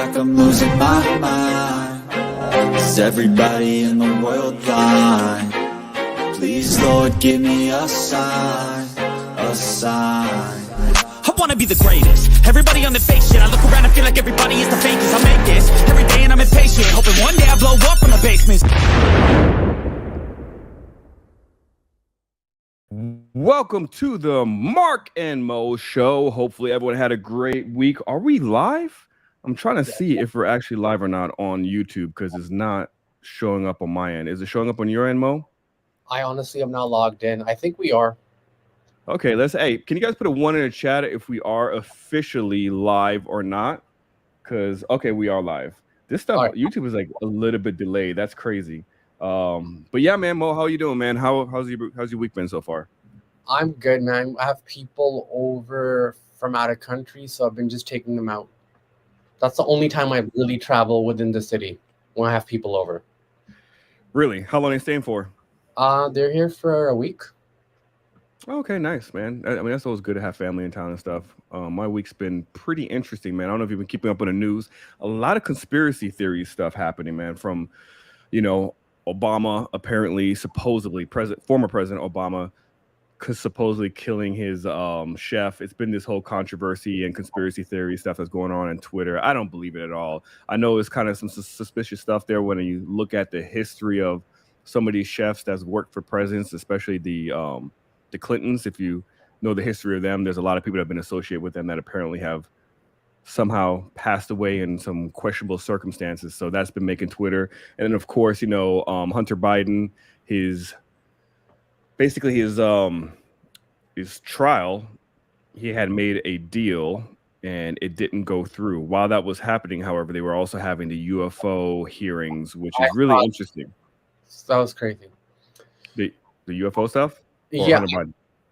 like I'm losing my mind. Is everybody in the world blind? Please, Lord, give me a sign, a sign. I wanna be the greatest. Everybody on the fake shit. I look around and feel like everybody is the fakest. I make this every day and I'm impatient, hoping one day I blow up from the basement. Welcome to the Mark and Mo show. Hopefully everyone had a great week. Are we live? I'm trying to see if we're actually live or not on YouTube because it's not showing up on my end. Is it showing up on your end, Mo? I honestly am not logged in. I think we are. Okay, hey, can you guys put a 1 in the chat if we are officially live or not? Because, okay, we are live. This stuff, right. YouTube is like a little bit delayed. That's crazy. But yeah, man, Mo, how you doing, man? How's your week been so far? I'm good, man. I have people over from out of country, so I've been just taking them out. That's the only time I really travel within the city, when I have people over. Really? How long are they staying for? They're here for a week. Okay, nice, man. I mean, that's always good to have family in town and stuff. My week's been pretty interesting, man. I don't know if you've been keeping up on the news. A lot of conspiracy theory stuff happening, man, from, Obama apparently, supposedly, former President Obama, supposedly killing his chef. It's been this whole controversy and conspiracy theory stuff that's going on Twitter. I don't believe it at all. I know it's kind of some suspicious stuff there when you look at the history of some of these chefs that's worked for presidents, especially the Clintons. If you know the history of them, there's a lot of people that have been associated with them that apparently have somehow passed away in some questionable circumstances. So that's been making Twitter. And then, of course, Hunter Biden, his trial, he had made a deal and it didn't go through. While that was happening, however, they were also having the UFO hearings, which is really interesting. That was crazy. The UFO stuff? Yeah.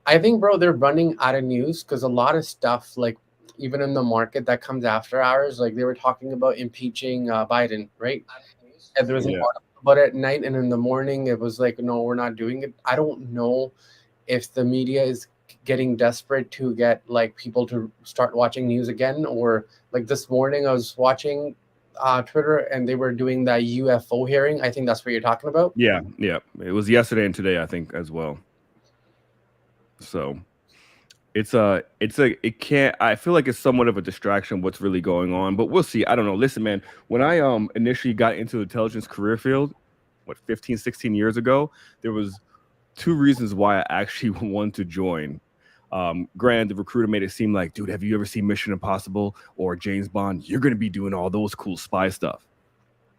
I think, bro, they're running out of news because a lot of stuff, like even in the market that comes after hours, like they were talking about impeaching Biden, right? And there was an article about it at night, and in the morning it was like, no, we're not doing it. I don't know if the media is getting desperate to get like people to start watching news again, or like this morning I was watching Twitter and they were doing that UFO hearing. I think that's what you're talking about. Yeah. It was yesterday and today, I think, as well. So I feel like it's somewhat of a distraction what's really going on, but we'll see. I don't know. Listen, man, when I initially got into the intelligence career field, 15, 16 years ago, there was two reasons why I actually wanted to join. Grant, the recruiter, made it seem like, dude, have you ever seen Mission Impossible or James Bond? You're going to be doing all those cool spy stuff.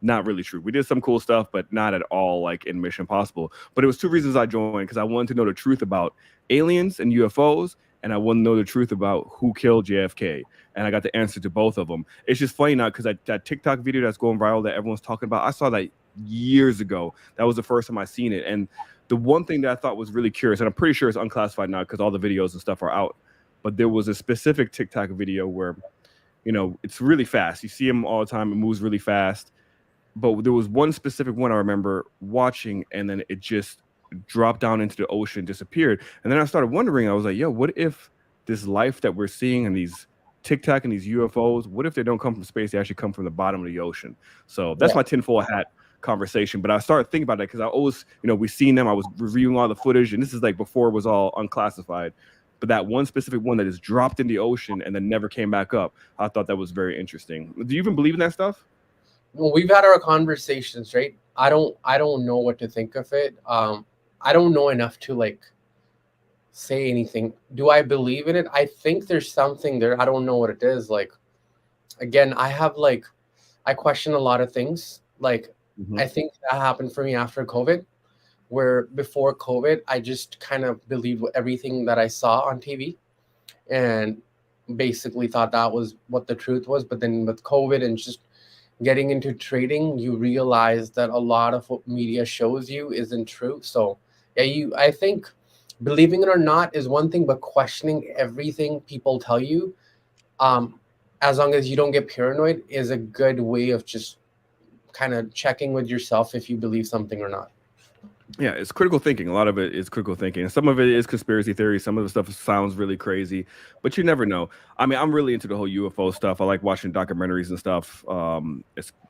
Not really true. We did some cool stuff, but not at all like in Mission Impossible. But it was two reasons I joined, because I wanted to know the truth about aliens and UFOs, and I want to know the truth about who killed JFK. And I got the answer to both of them. It's just funny now because that TikTok video that's going viral that everyone's talking about, I saw that years ago. That was the first time I seen it. And the one thing that I thought was really curious, and I'm pretty sure it's unclassified now because all the videos and stuff are out, but there was a specific TikTok video where, it's really fast. You see them all the time. It moves really fast. But there was one specific one I remember watching, and then it just dropped down into the ocean, disappeared. And then I started wondering, I was like, yo, what if this life that we're seeing in these TikTok and these UFOs, what if they don't come from space? They actually come from the bottom of the ocean. So that's my tinfoil hat conversation. But I started thinking about that because I always, we seen them. I was reviewing all the footage, and this is like before it was all unclassified. But that one specific one that is dropped in the ocean and then never came back up, I thought that was very interesting. Do you even believe in that stuff? Well, we've had our conversations, right? I don't know what to think of it. I don't know enough to like say anything. Do I believe in it? I think there's something there. I don't know what it is. Like, again, I question a lot of things. Like, I think that happened for me after COVID, where before COVID, I just kind of believed everything that I saw on TV and basically thought that was what the truth was. But then with COVID and just getting into trading, you realize that a lot of what media shows you isn't true. So yeah, I think believing it or not is one thing, but questioning everything people tell you, as long as you don't get paranoid, is a good way of just kind of checking with yourself if you believe something or not. Yeah, it's critical thinking. A lot of it is critical thinking. And some of it is conspiracy theory. Some of the stuff sounds really crazy, but you never know. I mean, I'm really into the whole UFO stuff. I like watching documentaries and stuff.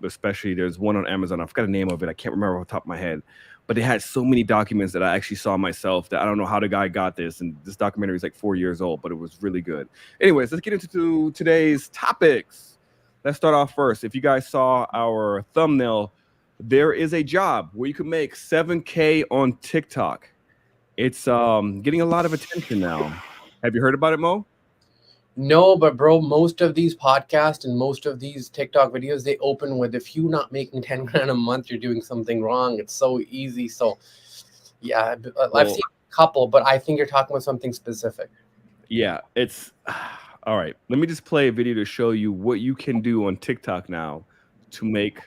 Especially there's one on Amazon. I forgot the name of it. I can't remember off the top of my head, but it had so many documents that I actually saw myself that I don't know how the guy got this. And this documentary is like 4 years old, but it was really good. Anyways, let's get into today's topics. Let's start off first. If you guys saw our thumbnail, there is a job where you can make 7K on TikTok. It's getting a lot of attention now. Have you heard about it, Mo? No, but bro, most of these podcasts and most of these TikTok videos, they open with, if you're not making 10 grand a month, you're doing something wrong. It's so easy. So yeah, I've seen a couple, but I think you're talking about something specific. Yeah, it's all right. Let me just play a video to show you what you can do on TikTok now to make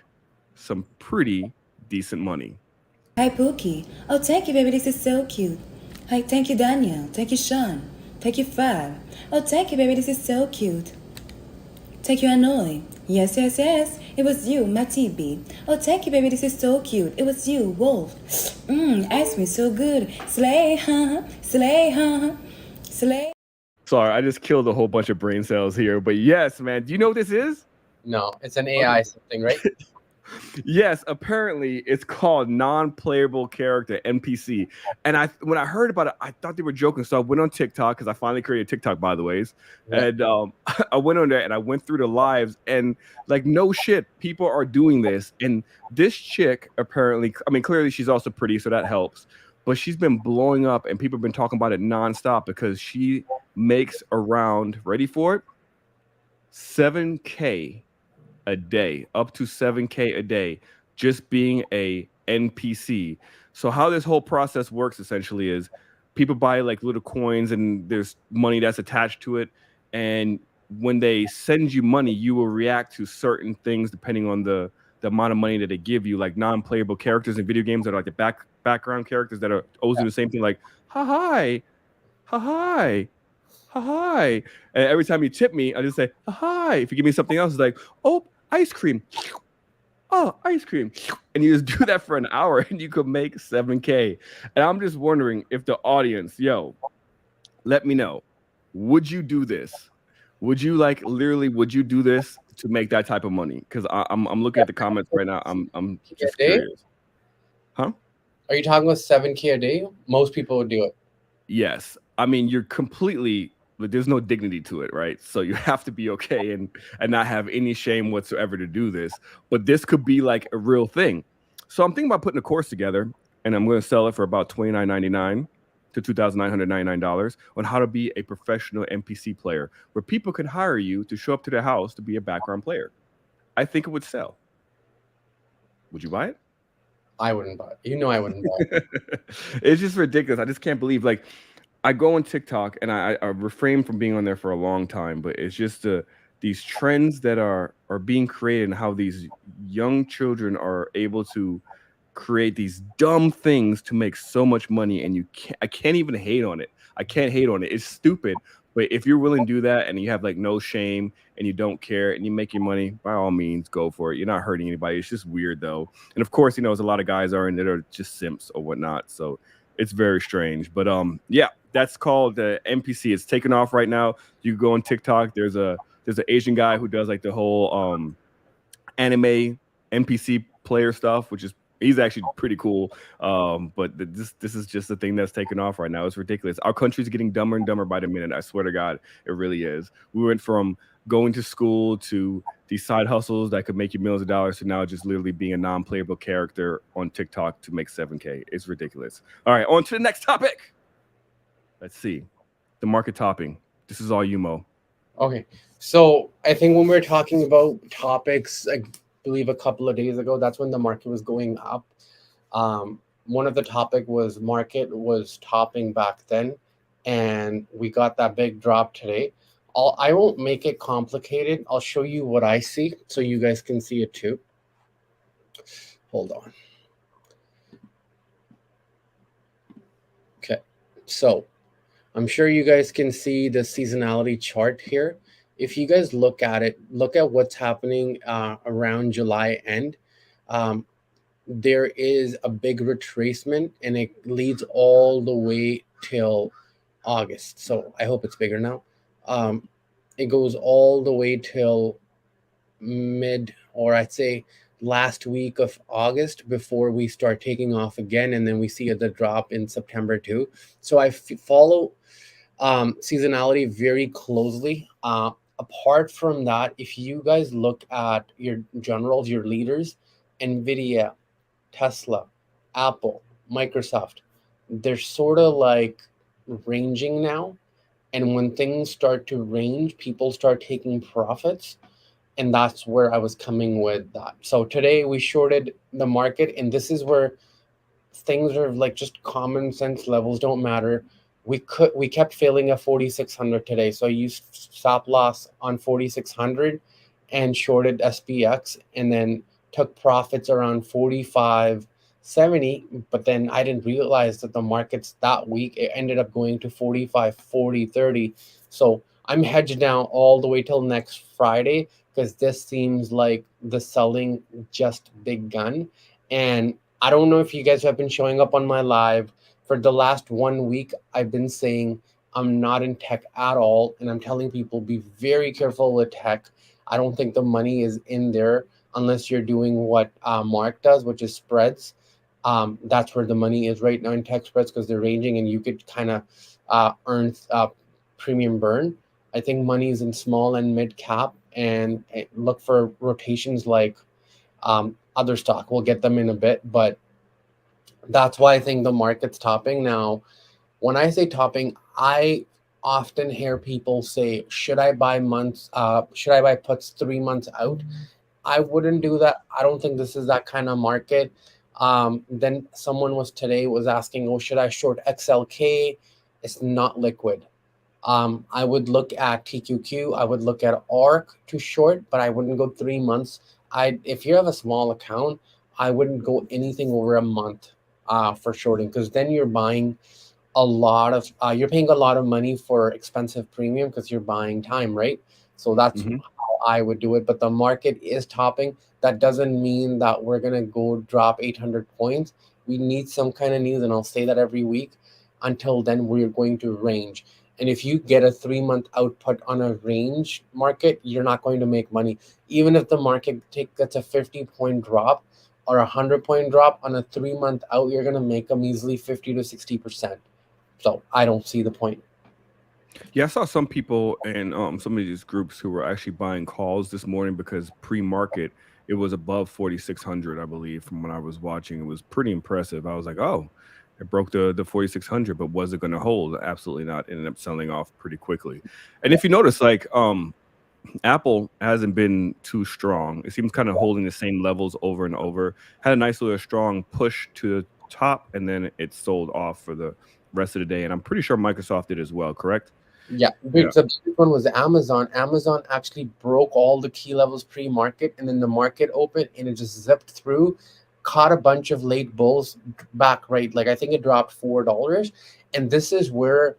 some pretty decent money. Hi, Pookie. Oh, thank you, baby. This is so cute. Hi, thank you, Daniel. Thank you, Sean. Thank you, Fab. Oh, thank you, baby. This is so cute. Thank you, Hanoi. Yes, yes, yes. It was you, Matibi. Oh, thank you, baby. This is so cute. It was you, Wolf. Ice cream, so good. Slay, huh? Slay, huh? Slay. Sorry, I just killed a whole bunch of brain cells here. But yes, man. Do you know what this is? No, it's an AI something, right? Yes, apparently it's called non-playable character NPC. And when I heard about it, I thought they were joking. So I went on TikTok because I finally created TikTok, by the ways. Yeah. And I went on there and I went through the lives and like no shit, people are doing this. And this chick apparently, I mean, clearly she's also pretty, so that helps. But she's been blowing up and people have been talking about it nonstop because she makes around, ready for it, 7K a day, up to 7K a day, just being a NPC. So how this whole process works essentially is people buy like little coins and there's money that's attached to it. And when they send you money, you will react to certain things depending on the amount of money that they give you, like non-playable characters in video games that are like the background characters that are always do the same thing, like hi, hi. Hi. And every time you tip me, I just say, hi. If you give me something else, it's like, oh, ice cream. Oh, ice cream. And you just do that for an hour and you could make 7K. And I'm just wondering if the audience, let me know. Would you do this? Would you would you do this to make that type of money? Because I'm looking at the comments right now. I'm just curious. Huh? Are you talking about 7K a day? Most people would do it. Yes. I mean, you're completely, there's no dignity to it, right? So you have to be okay and not have any shame whatsoever to do this. But this could be like a real thing. So I'm thinking about putting a course together and I'm going to sell it for about $29.99 to $2,999 on how to be a professional NPC player, where people can hire you to show up to their house to be a background player. I think it would sell. Would you buy it? I wouldn't buy it. You know I wouldn't buy it. It's just ridiculous. I just can't believe, like, I go on TikTok and I refrain from being on there for a long time, but it's just these trends that are being created and how these young children are able to create these dumb things to make so much money. And I can't even hate on it. I can't hate on it. It's stupid. But if you're willing to do that and you have like no shame and you don't care and you make your money, by all means, go for it. You're not hurting anybody. It's just weird though. And of course, there's a lot of guys that are just simps or whatnot. So it's very strange. But yeah, that's called the NPC. It's taken off right now. You go on TikTok. There's an Asian guy who does like the whole anime NPC player stuff, which is he's actually pretty cool. But this is just the thing that's taken off right now. It's ridiculous. Our country's getting dumber and dumber by the minute. I swear to God, it really is. We went from going to school to these side hustles that could make you millions of dollars to now just literally being a non-playable character on TikTok to make 7K. It's ridiculous. All right, on to the next topic. Let's see. The market topping. This is all you, Mo. Okay. So I think when we're talking about topics, I believe a couple of days ago, that's when the market was going up. One of the topic was market was topping back then, and we got that big drop today. I won't make it complicated. I'll show you what I see so you guys can see it too. Hold on. Okay. So I'm sure you guys can see the seasonality chart here. If you guys look at it, look at what's happening around July end. there is a big retracement and it leads all the way till August. So I hope it's bigger now. It goes all the way till mid, or I'd say last week of August before we start taking off again, and then we see the drop in September too. So follow seasonality very closely. Apart from that, if you guys look at your generals, your leaders, Nvidia, Tesla, Apple, Microsoft, they're sort of like ranging now. And when things start to range, people start taking profits. And that's where I was coming with that. So today we shorted the market, and this is where things are like just common sense levels don't matter. We kept failing at 4600 today. So I used stop loss on 4600 and shorted SPX, and then took profits around 45.70. But then I didn't realize that the markets that week it ended up going to 45.40.30. So I'm hedged down all the way till next Friday, because this seems like the selling just big gun. And I don't know if you guys have been showing up on my live. For the last 1 week, I've been saying I'm not in tech at all. And I'm telling people be very careful with tech. I don't think the money is in there unless you're doing what Mark does, which is spreads. That's where the money is right now in tech spreads, because they're ranging and you could kind of earn premium burn. I think money is in small and mid cap, and look for rotations like other stock. We'll get them in a bit, but that's why I think the market's topping now. When I say topping, I often hear people say, "Should I buy months? Should I buy puts 3 months out?" I wouldn't do that. I don't think this is that kind of market. Then someone was asking, "Oh, should I short XLK?" It's not liquid. I would look at TQQ. I would look at ARC to short, but I wouldn't go 3 months. If you have a small account, I wouldn't go anything over a month for shorting, because then you're buying you're paying a lot of money for expensive premium, because you're buying time, right? So that's how I would do it. But the market is topping. That doesn't mean that we're gonna go drop 800 points. We need some kind of news, and I'll say that every week. Until then, we're going to range. And if you get a 3 month output on a range market, you're not going to make money. Even if the market gets a 50-point drop or 100-point drop on a 3 month out, you're going to make a measly 50 to 60%. So I don't see the point. Yeah, I saw some people in some of these groups who were actually buying calls this morning because pre-market it was above 4600, I believe, from when I was watching. It was pretty impressive. I was like, oh, it broke the 4600, but was it going to hold? Absolutely not. Ended up selling off pretty quickly. And if you notice, like Apple hasn't been too strong. It seems kind of holding the same levels over and over. Had a nice little strong push to the top, and then it sold off for the rest of the day. And I'm pretty sure Microsoft did as well, correct? Yeah, Yeah. the big one was Amazon. Amazon actually broke all the key levels pre-market, and then the market opened and it just zipped through, caught a bunch of late bulls back, right? Like I think it dropped $4. And this is where,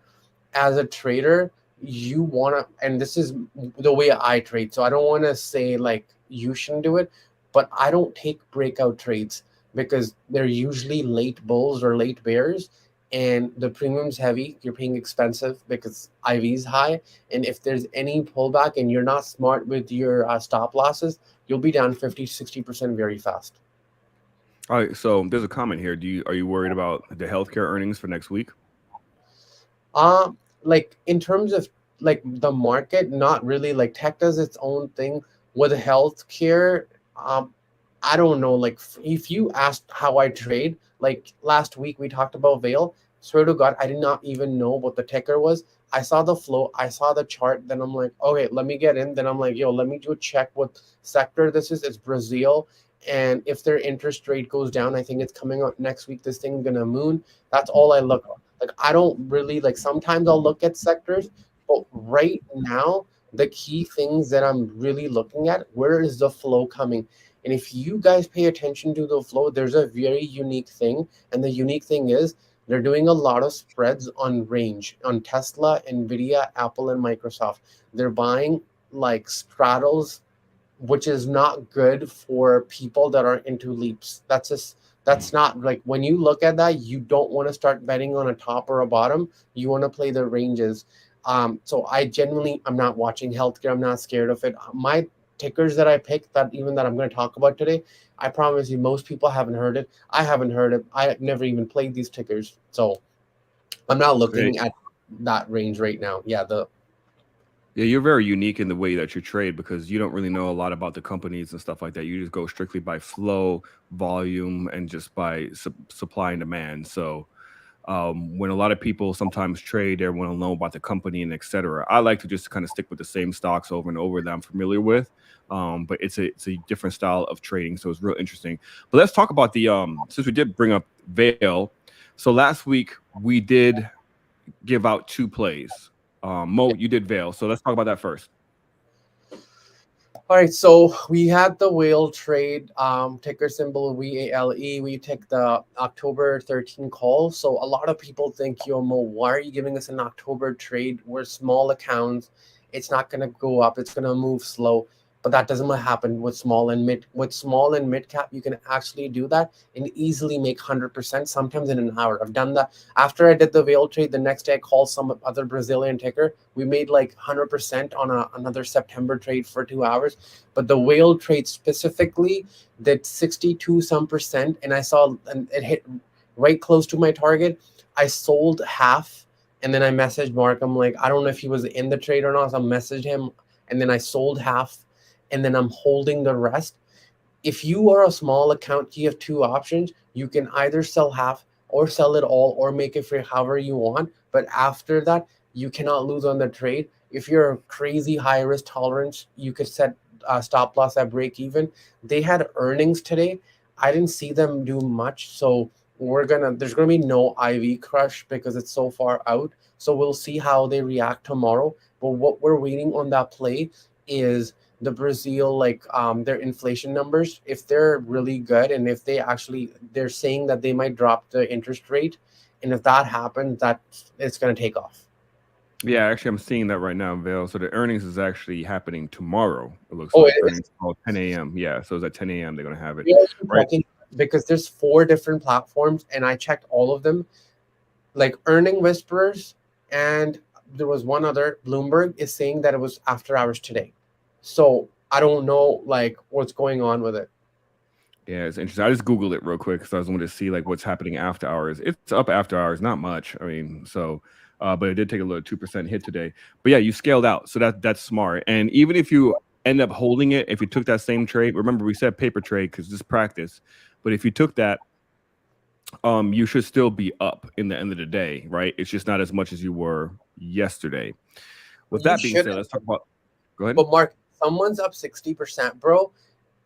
as a trader, you want to, and this is the way I trade. So I don't want to say like you shouldn't do it, but I don't take breakout trades, because they're usually late bulls or late bears, and the premium's heavy. You're paying expensive because IV's high. And if there's any pullback and you're not smart with your stop losses, you'll be down 50-60% very fast. All right. So there's a comment here. Are you worried about the healthcare earnings for next week? Like in terms of like the market, not really. Like tech does its own thing with healthcare. I don't know. Like if you asked how I trade, like last week we talked about Vail. Swear to God, I did not even know what the ticker was. I saw the flow, I saw the chart, then I'm like, okay, let me get in. Then I'm like, yo, let me do a check what sector this is. It's Brazil. And if their interest rate goes down, I think it's coming out next week. This thing's gonna moon. That's all I look at. Like I don't really like, sometimes I'll look at sectors, but right now the key things that I'm really looking at, where is the flow coming? And if you guys pay attention to the flow, there's a very unique thing. And the unique thing is they're doing a lot of spreads on range on Tesla, Nvidia, Apple, and Microsoft. They're buying like straddles which is not good for people that are into leaps. That's not like, when you look at that, you don't want to start betting on a top or a bottom. You want to play the ranges. So I genuinely, I'm not watching healthcare. I'm not scared of it. My tickers that I picked, that I'm going to talk about today, I promise you, most people haven't heard it. I haven't heard it. I never even played these tickers, so I'm not Yeah, looking at that range right now. yeah, you're very unique in the way that you trade because you don't really know a lot about the companies and stuff like that. You just go strictly by flow, volume, and just by supply and demand. So when a lot of people sometimes trade, they want to know about the company and etc. I like to just kind of stick with the same stocks over and over that I'm familiar with. But it's a different style of trading, so it's real interesting. But let's talk about the since we did bring up Vail. So last week we did give out 2 plays. Mo, you did Vail, so let's talk about that first. All right, so we had the whale trade, ticker symbol VALE. We took the October 13 call. So a lot of people think, yo, Mo, why are you giving us an October trade? We're small accounts. It's not going to go up. It's going to move slow. But that doesn't happen with small and mid. With small and mid cap, you can actually do that and easily make 100%, sometimes in an hour. I've done that. After I did the whale trade, the next day I called some other Brazilian ticker. We made like 100% on another September trade for 2 hours. But the whale trade specifically did 62 some percent, and I saw, and it hit right close to my target. I sold half, and then I messaged Mark. I'm like, I don't know if he was in the trade or not. So I messaged him, and then I sold half, and then I'm holding the rest. If you are a small account, you have 2 options. You can either sell half or sell it all or make it free, however you want. But after that, you cannot lose on the trade. If you're a crazy high risk tolerance, you could set stop loss at break even. They had earnings today. I didn't see them do much, so there's gonna be no IV crush because it's so far out. So we'll see how they react tomorrow. But what we're waiting on that play is the Brazil, like their inflation numbers. If they're really good, and if they're saying that they might drop the interest rate, and if that happens, that it's gonna take off. Yeah, actually, I'm seeing that right now, Vail. So the earnings is actually happening tomorrow. It looks Oh, like it is. earnings called 10 a.m. Yeah, so it's at 10 a.m. They're gonna have it. We are Right. checking because there's 4 different platforms, and I checked all of them. Like Earning Whisperers, and there was one other, Bloomberg is saying that it was after hours today. So I don't know like what's going on with it. Yeah, it's interesting. I just Googled it real quick because I was wanting to see like what's happening after hours. It's up after hours, not much. I mean, so but it did take a little 2% hit today. But yeah, you scaled out. So that's smart. And even if you end up holding it, if you took that same trade, remember we said paper trade because this practice. But if you took that, you should still be up in the end of the day, right? It's just not as much as you were yesterday. With You that being should, said, let's talk about go ahead. but Mark, someone's up 60%, bro,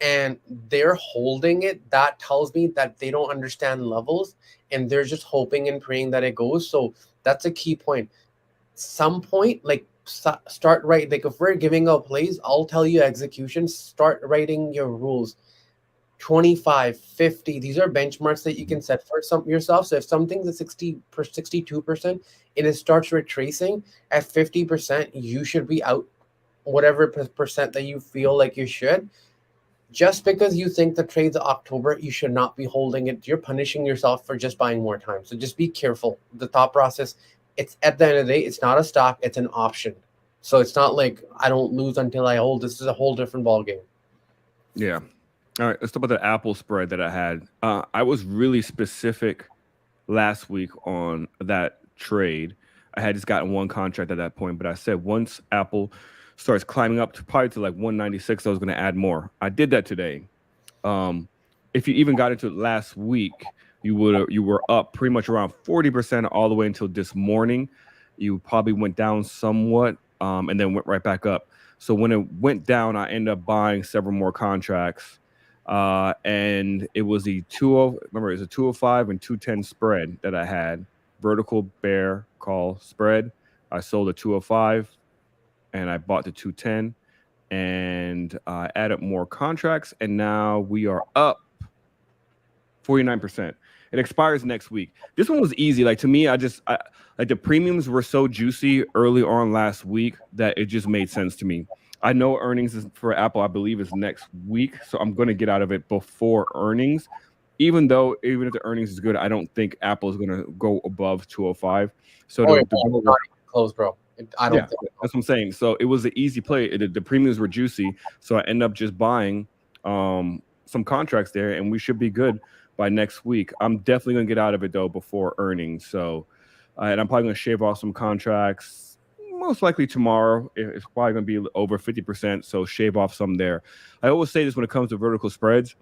and they're holding it. That tells me that they don't understand levels, and they're just hoping and praying that it goes. So that's a key point. Some point, like start right. Like if we're giving out plays, I'll tell you execution. Start writing your rules. 25, 50. These are benchmarks that you can set for some yourself. So if something's at 62% and it starts retracing at 50%, you should be out whatever percent that you feel like you should. Just because you think the trade's October, you should not be holding it. You're punishing yourself for just buying more time. So just be careful. The thought process, it's at the end of the day, it's not a stock, it's an option. So it's not like I don't lose until I hold. This is a whole different ball game. Yeah. All right, let's talk about the Apple spread that I had. I was really specific last week on that trade. I had just gotten one contract at that point, but I said once Apple starts climbing up to probably to like 196, I was going to add more. I did that today. If you even got into it last week, you were up pretty much around 40% all the way until this morning. You probably went down somewhat, and then went right back up. So when it went down, I ended up buying several more contracts. And it was remember, it was a 205 and 210 spread that I had, vertical bear call spread. I sold a 205 and I bought the 210, and I added more contracts, and now we are up 49%. It expires next week. This one was easy. Like to me, I like the premiums were so juicy early on last week that it just made sense to me. I know earnings is for Apple, I believe, is next week, so I'm going to get out of it before earnings. Even if the earnings is good, I don't think Apple is going to go above 205. So Oh, yeah, the it's goal, not even close, bro. I yeah, don't think so. that's what I'm saying. So it was an easy play. The premiums were juicy, so I end up just buying some contracts there, and we should be good by next week. I'm definitely going to get out of it though before earnings. So, and I'm probably going to shave off some contracts. Most likely tomorrow. It's probably going to be over 50%. So shave off some there. I always say this when it comes to vertical spreads.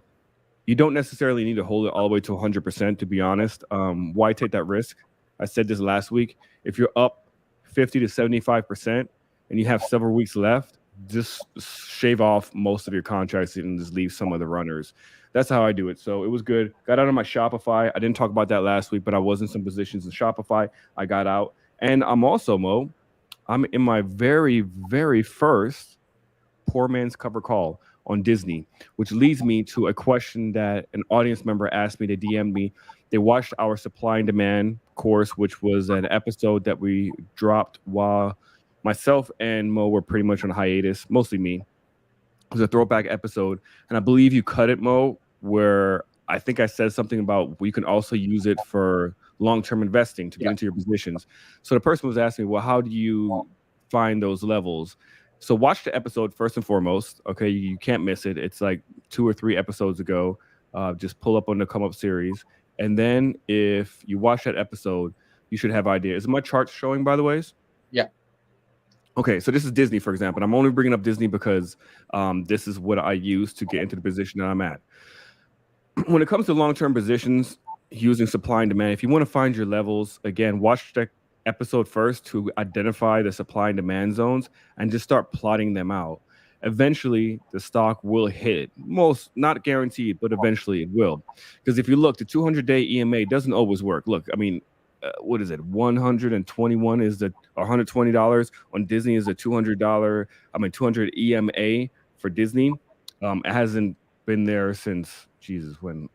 You don't necessarily need to hold it all the way to 100%, to be honest. Why take that risk? I said this last week. If you're up 50 to 75% and you have several weeks left, just shave off most of your contracts and just leave some of the runners. That's how I do it. So it was good. Got out of my Shopify. I didn't talk about that last week, but I was in some positions in Shopify. I got out. And I'm also, Mo, I'm in my very, very first poor man's cover call on Disney, which leads me to a question that an audience member asked me to DM me. They watched our supply and demand course, which was an episode that we dropped while myself and Mo were pretty much on hiatus, mostly me. It was a throwback episode, and I believe you cut it, Mo, where I think I said something about we can also use it for long-term investing to get Yeah. into your positions. So the person was asking me, well, how do you find those levels? So watch the episode first and foremost. Okay, you can't miss it. It's like 2 or 3 episodes ago. Just pull up on the come up series, and then if you watch that episode, you should have idea. Is my chart showing, by the ways? Yeah. Okay, so this is Disney, for example. And I'm only bringing up Disney because this is what I use to get into the position that I'm at. When it comes to long-term positions, using supply and demand, if you want to find your levels, again, watch the episode first to identify the supply and demand zones and just start plotting them out. Eventually, the stock will hit. Most, not guaranteed, but eventually it will. Because if you look, the 200-day EMA doesn't always work. Look, I mean, what is it? 121 is the $120 on Disney is a $200. I mean, 200 EMA for Disney. It hasn't been there since Jesus when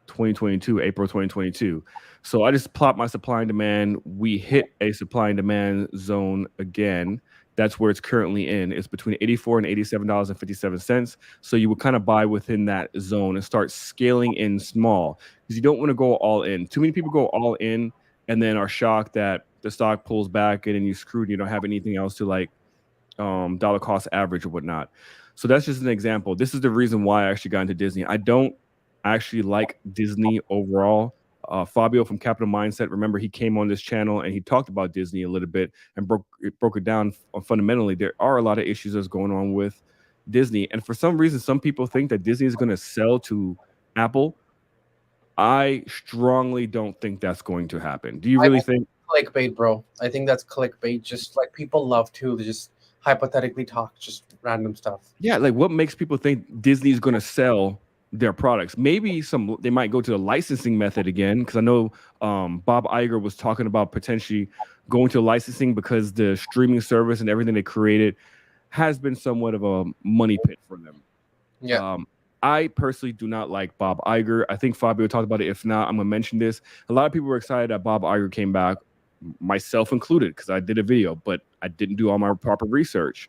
2022, April 2022. So I just plot my supply and demand. We hit a supply and demand zone again. That's where it's currently in. It's between $84 and $87.57. So you would kind of buy within that zone and start scaling in small because you don't want to go all in. Too many people go all in and then are shocked that the stock pulls back and then you screwed. You don't have anything else to like dollar cost average or whatnot. So that's just an example. This is the reason why I actually got into Disney. I don't actually like Disney overall. Fabio from Capital Mindset, remember he came on this channel and he talked about Disney a little bit and broke it down fundamentally. There are a lot of issues that's going on with Disney. And for some reason, some people think that Disney is going to sell to Apple. I strongly don't think that's going to happen. Do you really think? Clickbait, bro. I think that's clickbait. Just like people love to just hypothetically talk just random stuff. Yeah, like what makes people think Disney's going to sell their products? Maybe they might go to the licensing method again, because I know Bob Iger was talking about potentially going to licensing because the streaming service and everything they created has been somewhat of a money pit for them. Yeah. I personally do not like Bob Iger. I think Fabio talked about it. If not, I'm gonna mention this. A lot of people were excited that Bob Iger came back, myself included, because I did a video, but I didn't do all my proper research.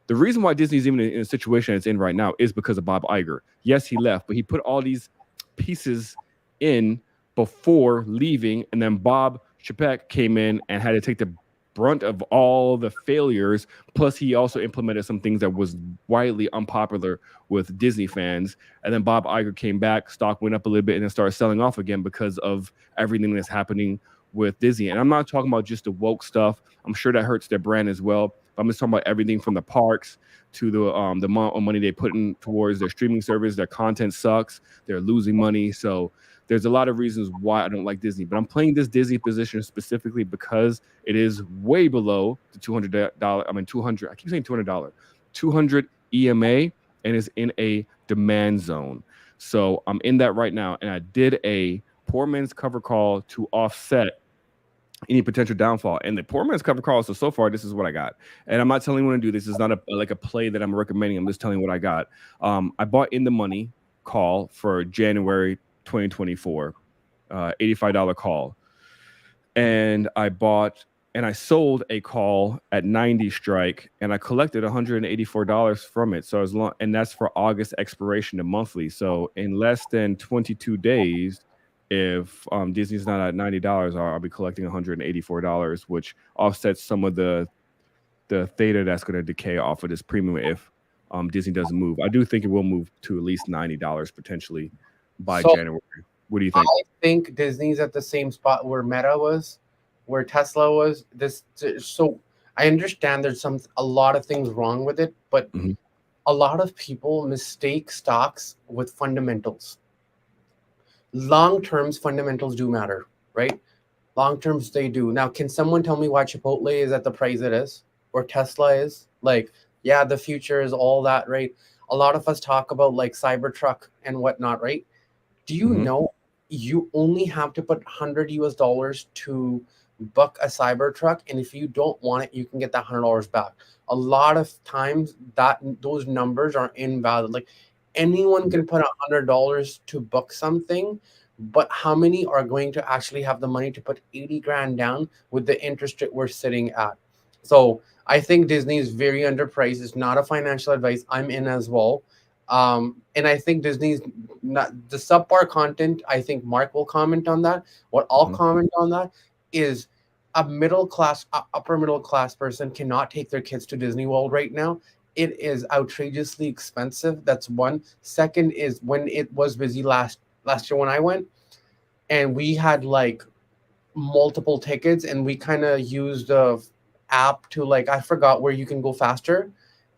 The reason why Disney's even in a situation it's in right now is because of Bob Iger. Yes, he left, but he put all these pieces in before leaving, and then Bob Chapek came in and had to take the brunt of all the failures. Plus, he also implemented some things that was widely unpopular with Disney fans. And then Bob Iger came back, stock went up a little bit, and then started selling off again because of everything that's happening with Disney. And I'm not talking about just the woke stuff. I'm sure that hurts their brand as well. I'm just talking about everything from the parks to the amount of money they put in towards their streaming service. Their content sucks. They're losing money. So there's a lot of reasons why I don't like Disney. But I'm playing this Disney position specifically because it is way below the $200. I mean, 200. I keep saying $200. 200 EMA, and is in a demand zone. So I'm in that right now. And I did a poor man's cover call to offset any potential downfall. And the poor man's cover call, so far, this is what I got. And I'm not telling you what to do. This is not a play that I'm recommending. I'm just telling you what I got. I bought in the money call for January 2024, $85 call. And I bought and I sold a call at 90 strike, and I collected $184 from it. So and that's for August expiration of monthly. So in less than 22 days, if Disney's not at $90, I'll be collecting $184, which offsets some of the theta that's going to decay off of this premium if Disney doesn't move. I do think it will move to at least $90 potentially by So January. What do you I think? think Disney's at the same spot where Meta was, where Tesla was. So I understand there's a lot of things wrong with it, but Mhm. a lot of people mistake stocks with fundamentals. Long terms fundamentals do matter, right? Long terms they do. Now, can someone tell me why Chipotle is at the price it is, or Tesla is? Like, yeah, the future is all that, right? A lot of us talk about like Cybertruck and whatnot, right? Do you Mhm. know you only have to put $100 to book a Cybertruck, and if you don't want it, you can get that $100 back. A lot of times that those numbers are invalid. Like anyone Yeah. can put $100 to book something, but how many are going to actually have the money to put 80 grand down with the interest rate we're sitting at? So I think Disney is very underpriced. It's not a financial advice. I'm in as well. And I think Disney's not the subpar content. I think Mark will comment on that. What I'll Mhm. comment on that is a middle class, upper middle class person cannot take their kids to Disney World right now. It is outrageously expensive. That's one. Second is when it was busy last year when I went, and we had like multiple tickets, and we kind of used a app to like I forgot where you can go faster,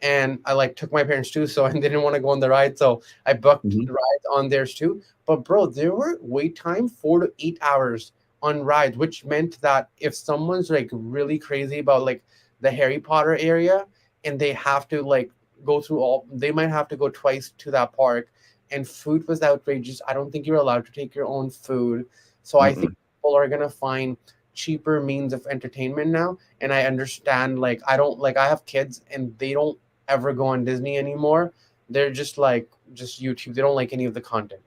and I like took my parents too, so I didn't want to go on the ride, so I booked Mhm. the rides on theirs too. But bro, there were wait time 4 to 8 hours on rides, which meant that if someone's like really crazy about like the Harry Potter area and they have to like go through all, they might have to go twice to that park. And food was outrageous. I don't think you're allowed to take your own food. So I think Mm-mm. people are gonna find cheaper means of entertainment now. And I understand, like I don't like I have kids and they don't ever go on Disney anymore. They're just like just YouTube. They don't like any of the content.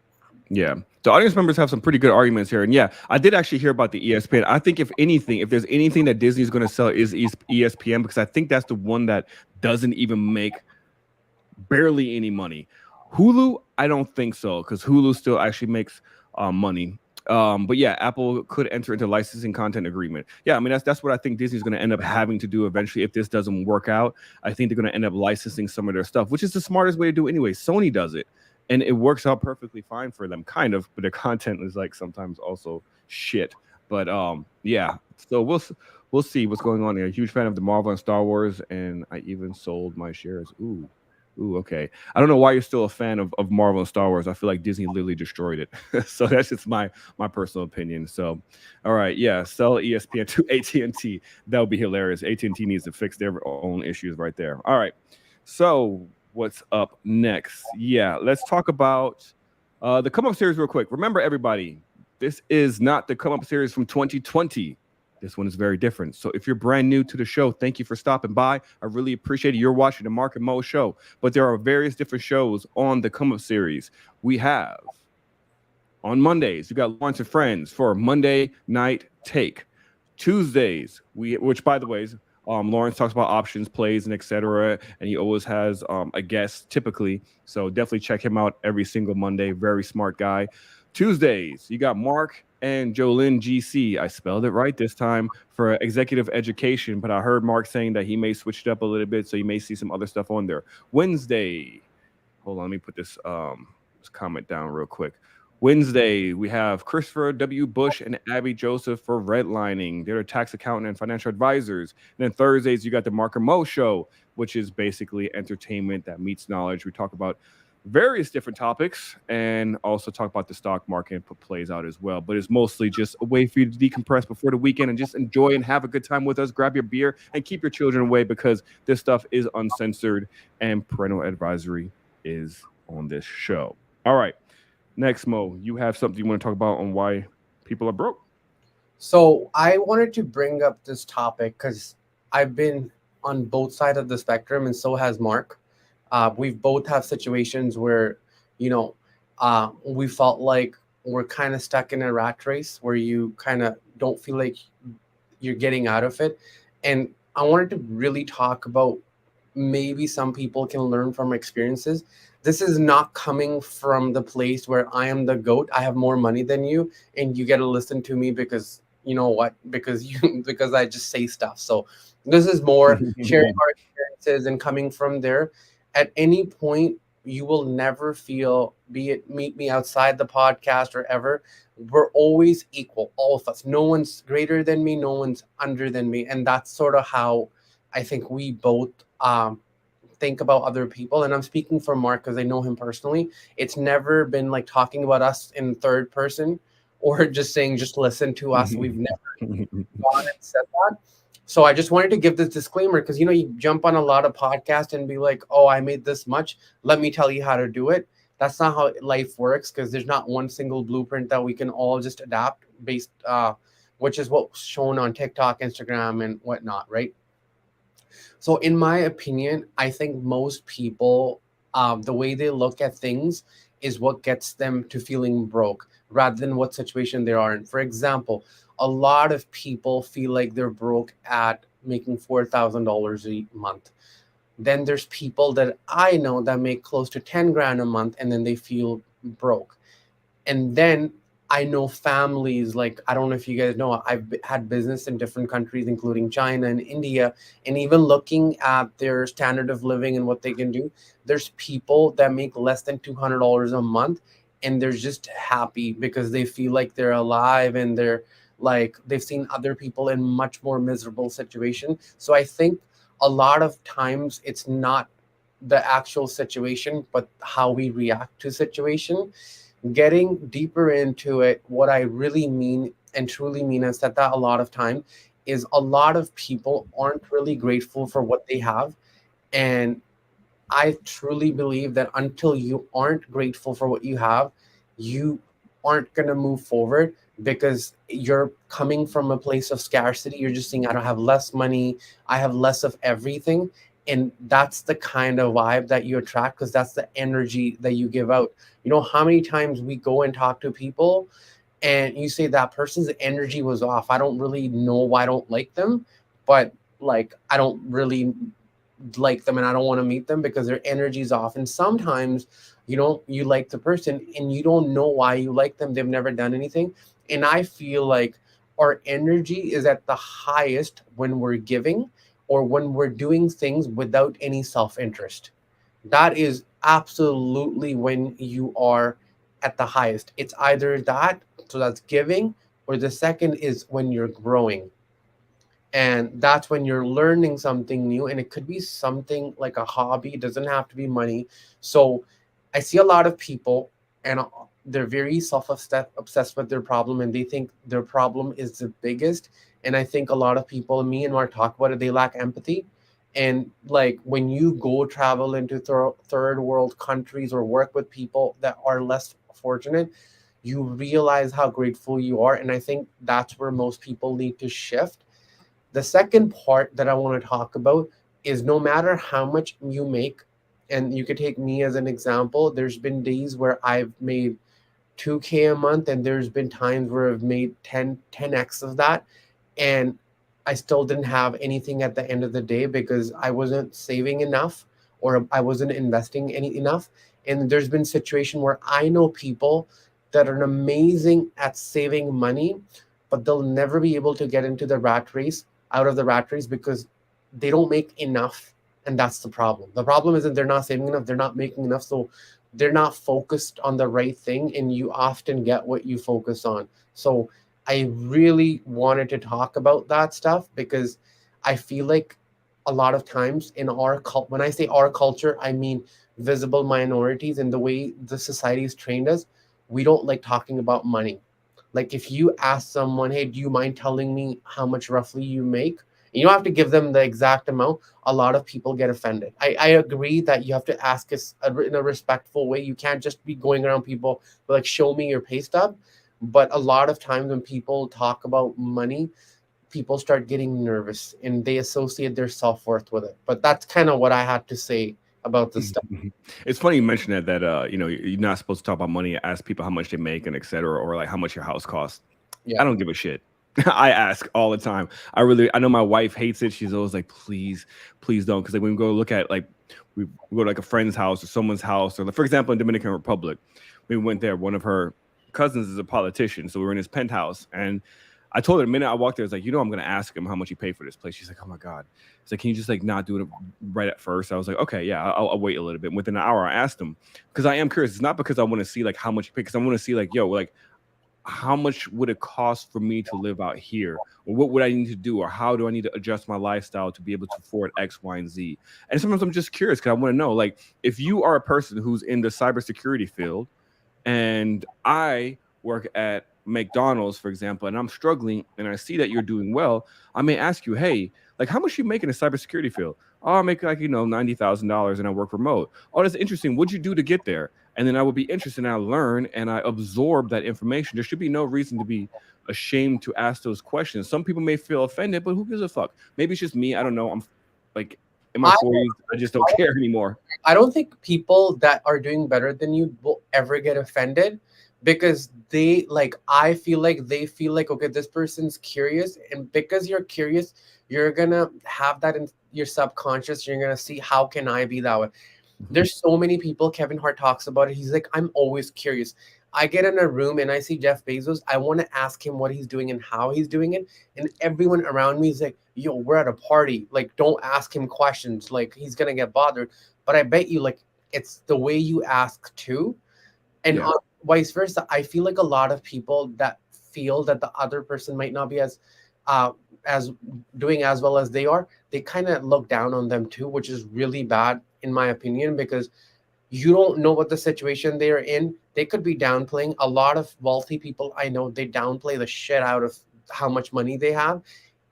Yeah. The audience members have some pretty good arguments here. And yeah, I did actually hear about the ESPN. I think if anything, if there's anything that Disney's going to sell is ESPN, because I think that's the one that doesn't even make barely any money. Hulu, I don't think so, because Hulu still actually makes money. But yeah, Apple could enter into licensing content agreement. Yeah, I mean that's what I think Disney's going to end up having to do eventually if this doesn't work out. I think they're going to end up licensing some of their stuff, which is the smartest way to do it anyway. Sony does it, and it works out perfectly fine for them, kind of. But their content is like sometimes also shit. But yeah. So we'll see what's going on here. Huge fan of the Marvel and Star Wars, and I even sold my shares. Ooh, okay. I don't know why you're still a fan of Marvel and Star Wars. I feel like Disney literally destroyed it. So that's just my personal opinion. So, all right, yeah, sell ESPN to AT&T. That would be hilarious. AT&T needs to fix their own issues right there. All right. So, what's up next? Yeah, let's talk about the Come Up series real quick. Remember, everybody, this is not the Come Up series from 2020. This one is very different. So if you're brand new to the show, thank you for stopping by. I really appreciate it. You're watching the Marc and Mo show. But there are various different shows on the Come Up series. We have on Mondays, you got Lawrence and Friends for Monday Night Take. Tuesdays, which by the way, Lawrence talks about options, plays, and etc. And he always has a guest typically. So definitely check him out every single Monday. Very smart guy. Tuesdays, you got Mark and Jolyn GC. I spelled it right this time for executive education, but I heard Mark saying that he may switch it up a little bit, so you may see some other stuff on there. Wednesday, hold on, let me put this comment down real quick. Wednesday, we have Christopher W. Bush and Abby Joseph for redlining. They're a tax accountant and financial advisors. And then Thursdays, you got the Mark and Mo show, which is basically entertainment that meets knowledge. We talk about various different topics and also talk about the stock market and put plays out as well. But it's mostly just a way for you to decompress before the weekend and just enjoy and have a good time with us. Grab your beer and keep your children away because this stuff is uncensored and parental advisory is on this show. All right. Next, Mo, you have something you want to talk about on why people are broke? So I wanted to bring up this topic because I've been on both sides of the spectrum, and so has Mark. We've both have situations where, you know, we felt like we're kind of stuck in a rat race where you kind of don't feel like you're getting out of it. And I wanted to really talk about, maybe some people can learn from experiences. This is not coming from the place where I am the goat, I have more money than you, and you get to listen to me because you know what, because you because I just say stuff. So this is more sharing our experiences and coming from there. At any point, you will never feel, be it meet me outside the podcast or ever, we're always equal, all of us. No one's greater than me, no one's under than me. And that's sort of how I think we both think about other people. And I'm speaking for Mark because I know him personally. It's never been like talking about us in third person or just saying, just listen to us. We've never gone and said that. So I just wanted to give this disclaimer because, you know, you jump on a lot of podcasts and be like, oh, I made this much, let me tell you how to do it. That's not how life works, because there's not one single blueprint that we can all just adapt based, which is what's shown on TikTok, Instagram, and whatnot, right? So, in my opinion, I think most people, the way they look at things is what gets them to feeling broke rather than what situation they are in. For example, a lot of people feel like they're broke at making $4,000 a month. Then there's people that I know that make close to 10 grand a month and then they feel broke. And then I know families, like, I don't know if you guys know, had business in different countries, including China and India, and even looking at their standard of living and what they can do, there's people that make less than $200 a month and they're just happy because they feel like they're alive, and they're like, they've seen other people in much more miserable situation. So I think a lot of times it's not the actual situation, but how we react to situation. Getting deeper into it, what I really mean and truly mean, and said that a lot of time, is a lot of people aren't really grateful for what they have. And I truly believe that until you aren't grateful for what you have, you aren't going to move forward, because you're coming from a place of scarcity. You're just saying, I don't have less money, I have less of everything. And that's the kind of vibe that you attract, because that's the energy that you give out. You know, how many times we go and talk to people and you say that person's energy was off. I don't really know why I don't like them, but like, I don't really like them and I don't want to meet them because their energy's off. And sometimes, you know, you like the person and you don't know why you like them. They've never done anything. And I feel like our energy is at the highest when we're giving, or when we're doing things without any self-interest. That is absolutely when you are at the highest. It's either that, so that's giving, or the second is when you're growing. And that's when you're learning something new, and it could be something like a hobby. It doesn't have to be money. So I see a lot of people, and they're very self-obsessed with their problem, and they think their problem is the biggest. And I think a lot of people, me and Mark talk about it, they lack empathy. And like, when you go travel into third world countries or work with people that are less fortunate, you realize how grateful you are. And I think that's where most people need to shift. The second part that I want to talk about is, no matter how much you make, and you could take me as an example, there's been days where I've made 2K a month, and there's been times where I've made 10x of that. And I still didn't have anything at the end of the day because I wasn't saving enough, or I wasn't investing enough. And there's been situation where I know people that are amazing at saving money, but they'll never be able to get into the rat race, out of the rat race, because they don't make enough. And that's the problem. The problem isn't they're not saving enough, they're not making enough. So they're not focused on the right thing, and you often get what you focus on. So I really wanted to talk about that stuff, because I feel like a lot of times in our when I say our culture, I mean visible minorities, and the way the society is trained us, we don't like talking about money. Like, if you ask someone, hey, do you mind telling me how much roughly you make? You don't have to give them the exact amount. A lot of people get offended. I agree that you have to ask us in a respectful way. You can't just be going around people like, show me your pay stub. But a lot of times when people talk about money, people start getting nervous and they associate their self-worth with it. But that's kind of what I had to say about this stuff. It's funny you mentioned that you know, you're not supposed to talk about money, ask people how much they make and et cetera, or like how much your house costs. Yeah. I don't give a shit. I ask all the time. I know my wife hates it. She's always like, please don't. Because like when we go look at like we go to like a friend's house or someone's house, or like, for example, in Dominican Republic, we went there. One of her cousins is a politician, so we were in his penthouse, and I told her the minute I walked there, I was like, I'm gonna ask him how much he paid for this place. She's like, oh my god. It's like, can you just like not do it right at first? I was like, okay, yeah, I'll wait a little bit. And within an hour, I asked him because I am curious. It's not because I want to see like how much he paid, because I want to see like, like how much would it cost for me to live out here, or what would I need to do, or how do I need to adjust my lifestyle to be able to afford X, Y, and Z. And sometimes I'm just curious because I want to know, like, if you are a person who's in the cybersecurity field and I work at McDonald's, for example, and I'm struggling and I see that you're doing well, I may ask you, hey, like, how much you make in the cybersecurity field? Oh, I make like, $90,000 and I work remote. Oh, that's interesting. What'd you do to get there? And then I would be interested, and I learn and I absorb that information. There should be no reason to be ashamed to ask those questions. Some people may feel offended, but who gives a fuck? Maybe it's just me. I don't know. I'm like in my 40s, I just don't care anymore. I don't think people that are doing better than you will ever get offended, because I feel like they feel like, okay, this person's curious, and because you're curious, you're gonna have that in your subconscious. You're gonna see, how can I be that way? There's so many people. Kevin Hart talks about it. He's like, I'm always curious. I get in a room and I see Jeff Bezos. I want to ask him what he's doing and how he's doing it. And everyone around me is like, yo, we're at a party. Like, don't ask him questions. Like, he's going to get bothered. But I bet you, like, it's the way you ask too. And Yeah. Vice versa. I feel like a lot of people that feel that the other person might not be as doing as well as they are, they kind of look down on them too, which is really bad in my opinion, because you don't know what the situation they're in. They could be downplaying. A lot of wealthy people I know, they downplay the shit out of how much money they have.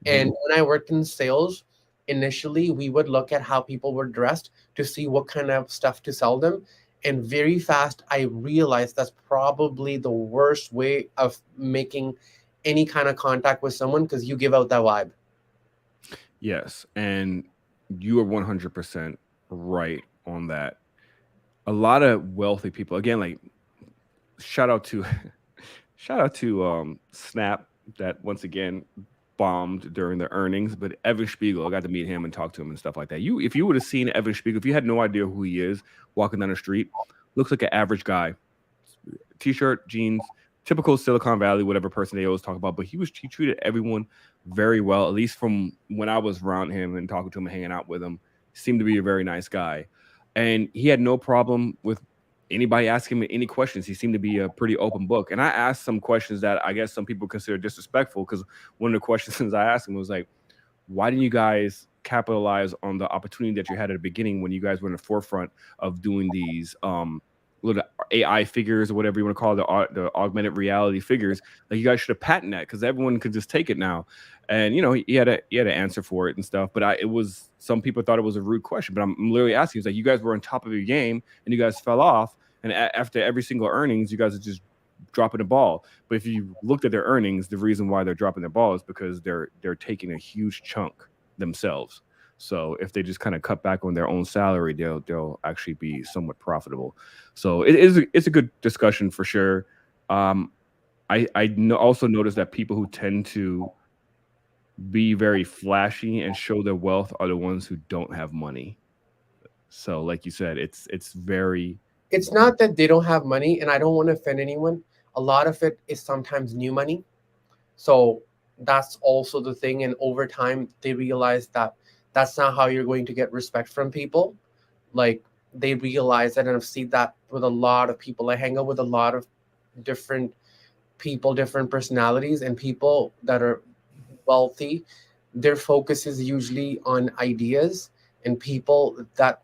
And when I worked in sales, initially we would look at how people were dressed to see what kind of stuff to sell them. And very fast, I realized that's probably the worst way of making any kind of contact with someone, because you give out that vibe. Yes, and you are 100% right on that. A lot of wealthy people, again, like shout out to Snap, that once again bombed during the earnings, but Evan Spiegel, I got to meet him and talk to him and stuff like that. If you would have seen Evan Spiegel, if you had no idea who he is, walking down the street, looks like an average guy, t-shirt, jeans, typical Silicon Valley, whatever person they always talk about. But he treated everyone very well, at least from when I was around him and talking to him and hanging out with him. Seemed to be a very nice guy, and he had no problem with anybody asking him any questions. He seemed to be a pretty open book. And I asked some questions that I guess some people consider disrespectful, because one of the questions I asked him was like, why didn't you guys capitalize on the opportunity that you had at the beginning when you guys were in the forefront of doing these little AI figures, or whatever you want to call it, the augmented reality figures? Like, you guys should have patented that, because everyone could just take it now. And he had an answer for it and stuff. But it was, some people thought it was a rude question, but I'm literally asking. It's like, you guys were on top of your game and you guys fell off. And after every single earnings, you guys are just dropping the ball. But if you looked at their earnings, the reason why they're dropping their ball is because they're taking a huge chunk themselves. So if they just kind of cut back on their own salary, they'll actually be somewhat profitable. So it's a good discussion for sure. Also noticed that people who tend to be very flashy and show their wealth are the ones who don't have money. So like you said, it's very, It's not that they don't have money, and I don't want to offend anyone. A lot of it is sometimes new money. So that's also the thing. And over time, they realize that that's not how you're going to get respect from people. Like, they realize that, and I've seen that with a lot of people. I hang out with a lot of different people, different personalities, and people that are wealthy, their focus is usually on ideas, and people that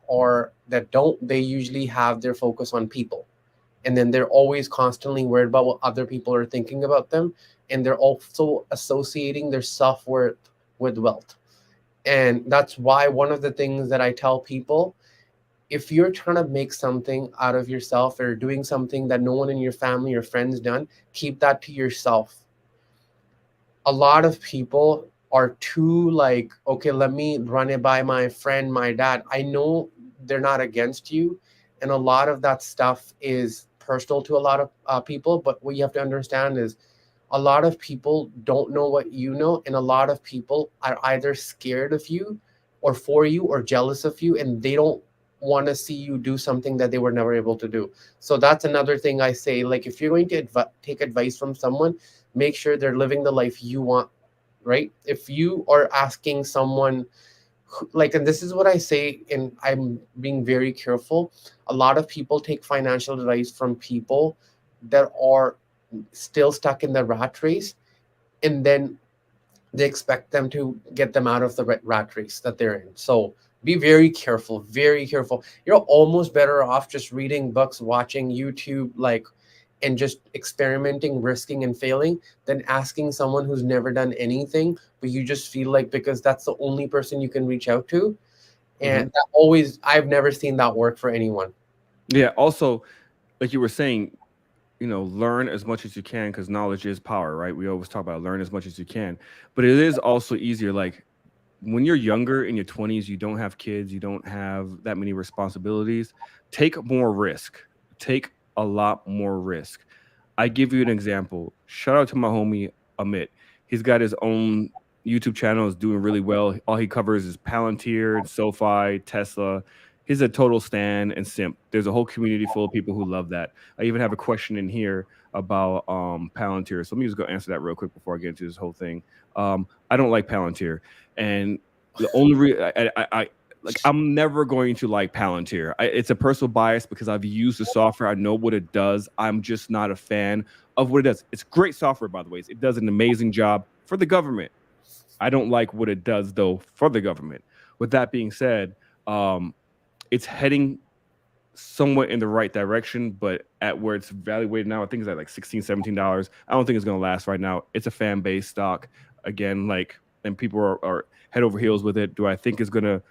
don't, they usually have their focus on people. And then they're always constantly worried about what other people are thinking about them, and they're also associating their self-worth with wealth. And that's why one of the things that I tell people, if you're trying to make something out of yourself, or doing something that no one in your family or friends done, keep that to yourself. A lot of people are too like, okay, let me run it by my friend, my dad. I know they're not against you, and a lot of that stuff is personal to a lot of people. But what you have to understand is, a lot of people don't know what you know, and a lot of people are either scared of you or for you or jealous of you, and they don't want to see you do something that they were never able to do. So that's another thing I say, like if you're going to take advice from someone, make sure they're living the life you want, right? If you are asking someone like, and this is what I say, and I'm being very careful, a lot of people take financial advice from people that are still stuck in the rat race, and then they expect them to get them out of the rat race that they're in. So be very careful, very careful. You're almost better off just reading books, watching YouTube, like, and just experimenting, risking, and failing than asking someone who's never done anything, but you just feel like because that's the only person you can reach out to. Mhm. And that always, I've never seen that work for anyone. Yeah. Also, like you were saying, learn as much as you can because knowledge is power, right? We always talk about learn as much as you can, but it is also easier. Like when you're younger in your 20s, you don't have kids, you don't have that many responsibilities. Take more risk. Take a lot more risk. I give you an example. Shout out to my homie Amit. He's got his own YouTube channel, is doing really well. All he covers is Palantir and SoFi, Tesla. He's a total stan and simp. There's a whole community full of people who love that. I even have a question in here about Palantir. So let me just go answer that real quick before I get into this whole thing. I don't like Palantir, and the only I like I'm never going to like Palantir. It's a personal bias because I've used the software. I know what it does. I'm just not a fan of what it does. It's great software, by the way. It does an amazing job for the government. I don't like what it does though for the government. With that being said, it's heading somewhat in the right direction, but at where it's valuated now, I think it's at like $16, $17. I don't think it's going to last right now. It's a fan based stock again, like, and people are head over heels with it. Do I think it's going to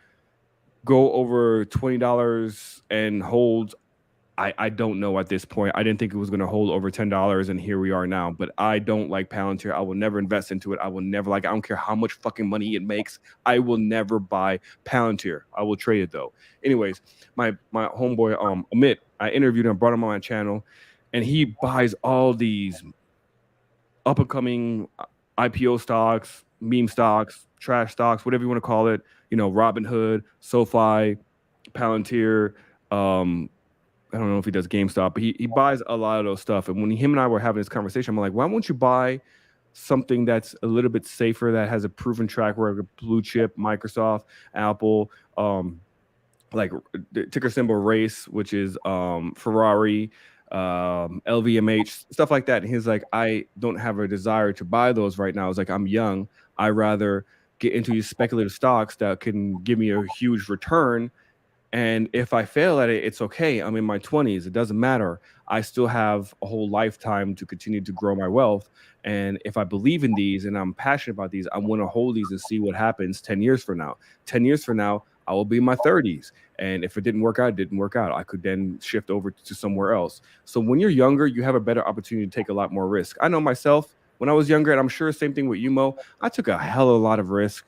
go over $20 and hold? I don't know at this point. I didn't think it was going to hold over $10, and here we are now. But I don't like Palantir. I will never invest into it. I will never I don't care how much fucking money it makes. I will never buy Palantir. I will trade it though. Anyways, my homeboy Amit, I interviewed him, brought him on my channel, and he buys all these up and coming IPO stocks, meme stocks, trash stocks, whatever you want to call it. Robinhood, SoFi, Palantir. I don't know if he does GameStop, but he buys a lot of those stuff. And when him and I were having this conversation, I'm like, why won't you buy something that's a little bit safer, that has a proven track record, blue chip, Microsoft, Apple, like the ticker symbol RACE, which is Ferrari, LVMH, stuff like that. And he's like, I don't have a desire to buy those right now. I was like, I'm young. I rather get into these speculative stocks that can give me a huge return. And if I fail at it, it's okay. I'm in my 20s. It doesn't matter. I still have a whole lifetime to continue to grow my wealth. And if I believe in these and I'm passionate about these, I want to hold these and see what happens 10 years from now. 10 years from now, I will be in my 30s. And if it didn't work out, it didn't work out. I could then shift over to somewhere else. So when you're younger, you have a better opportunity to take a lot more risk. I know myself when I was younger, and I'm sure same thing with you, Mo, I took a hell of a lot of risk.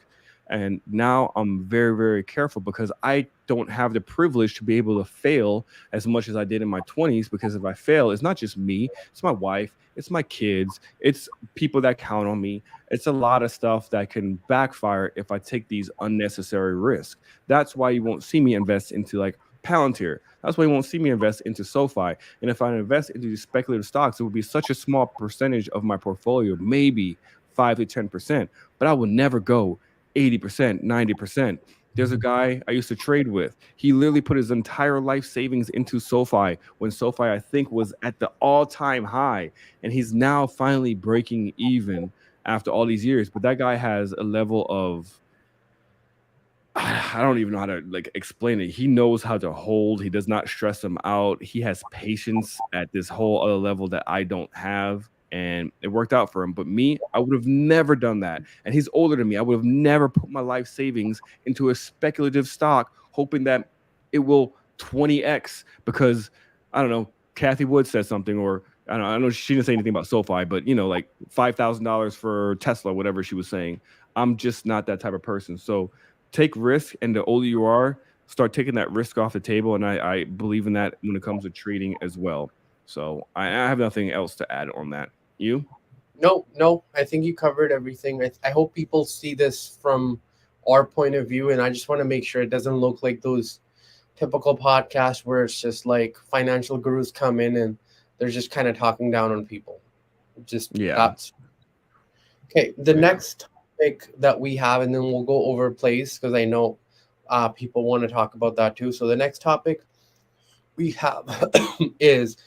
And now I'm very, very careful because I don't have the privilege to be able to fail as much as I did in my 20s. Because if I fail, it's not just me, it's my wife, it's my kids, it's people that count on me. It's a lot of stuff that can backfire if I take these unnecessary risks. That's why you won't see me invest into like Palantir. That's why you won't see me invest into SoFi. And if I invest into these speculative stocks, it would be such a small percentage of my portfolio, maybe 5 to 10%, but I would never go 80%, 90%. There's a guy I used to trade with. He literally put his entire life savings into SoFi when SoFi, I think, was at the all-time high. And he's now finally breaking even after all these years. But that guy has a level of, I don't even know how to like explain it. He knows how to hold. He does not stress him out. He has patience at this whole other level that I don't have. And it worked out for him. But me, I would have never done that. And he's older than me. I would have never put my life savings into a speculative stock, hoping that it will 20x because, I don't know, Kathy Wood said something, or I know she didn't say anything about SoFi, but like $5,000 for Tesla, whatever she was saying. I'm just not that type of person. So take risk, and the older you are, start taking that risk off the table. And I believe in that when it comes to trading as well. So I have nothing else to add on that. You? No, I think you covered everything. I hope people see this from our point of view, and I just want to make sure it doesn't look like those typical podcasts where it's just like financial gurus come in and they're just kind of talking down on people. Just Yeah. that's okay. The Yeah. next topic that we have, and then we'll go over place because I know people want to talk about that too. So the next topic we have is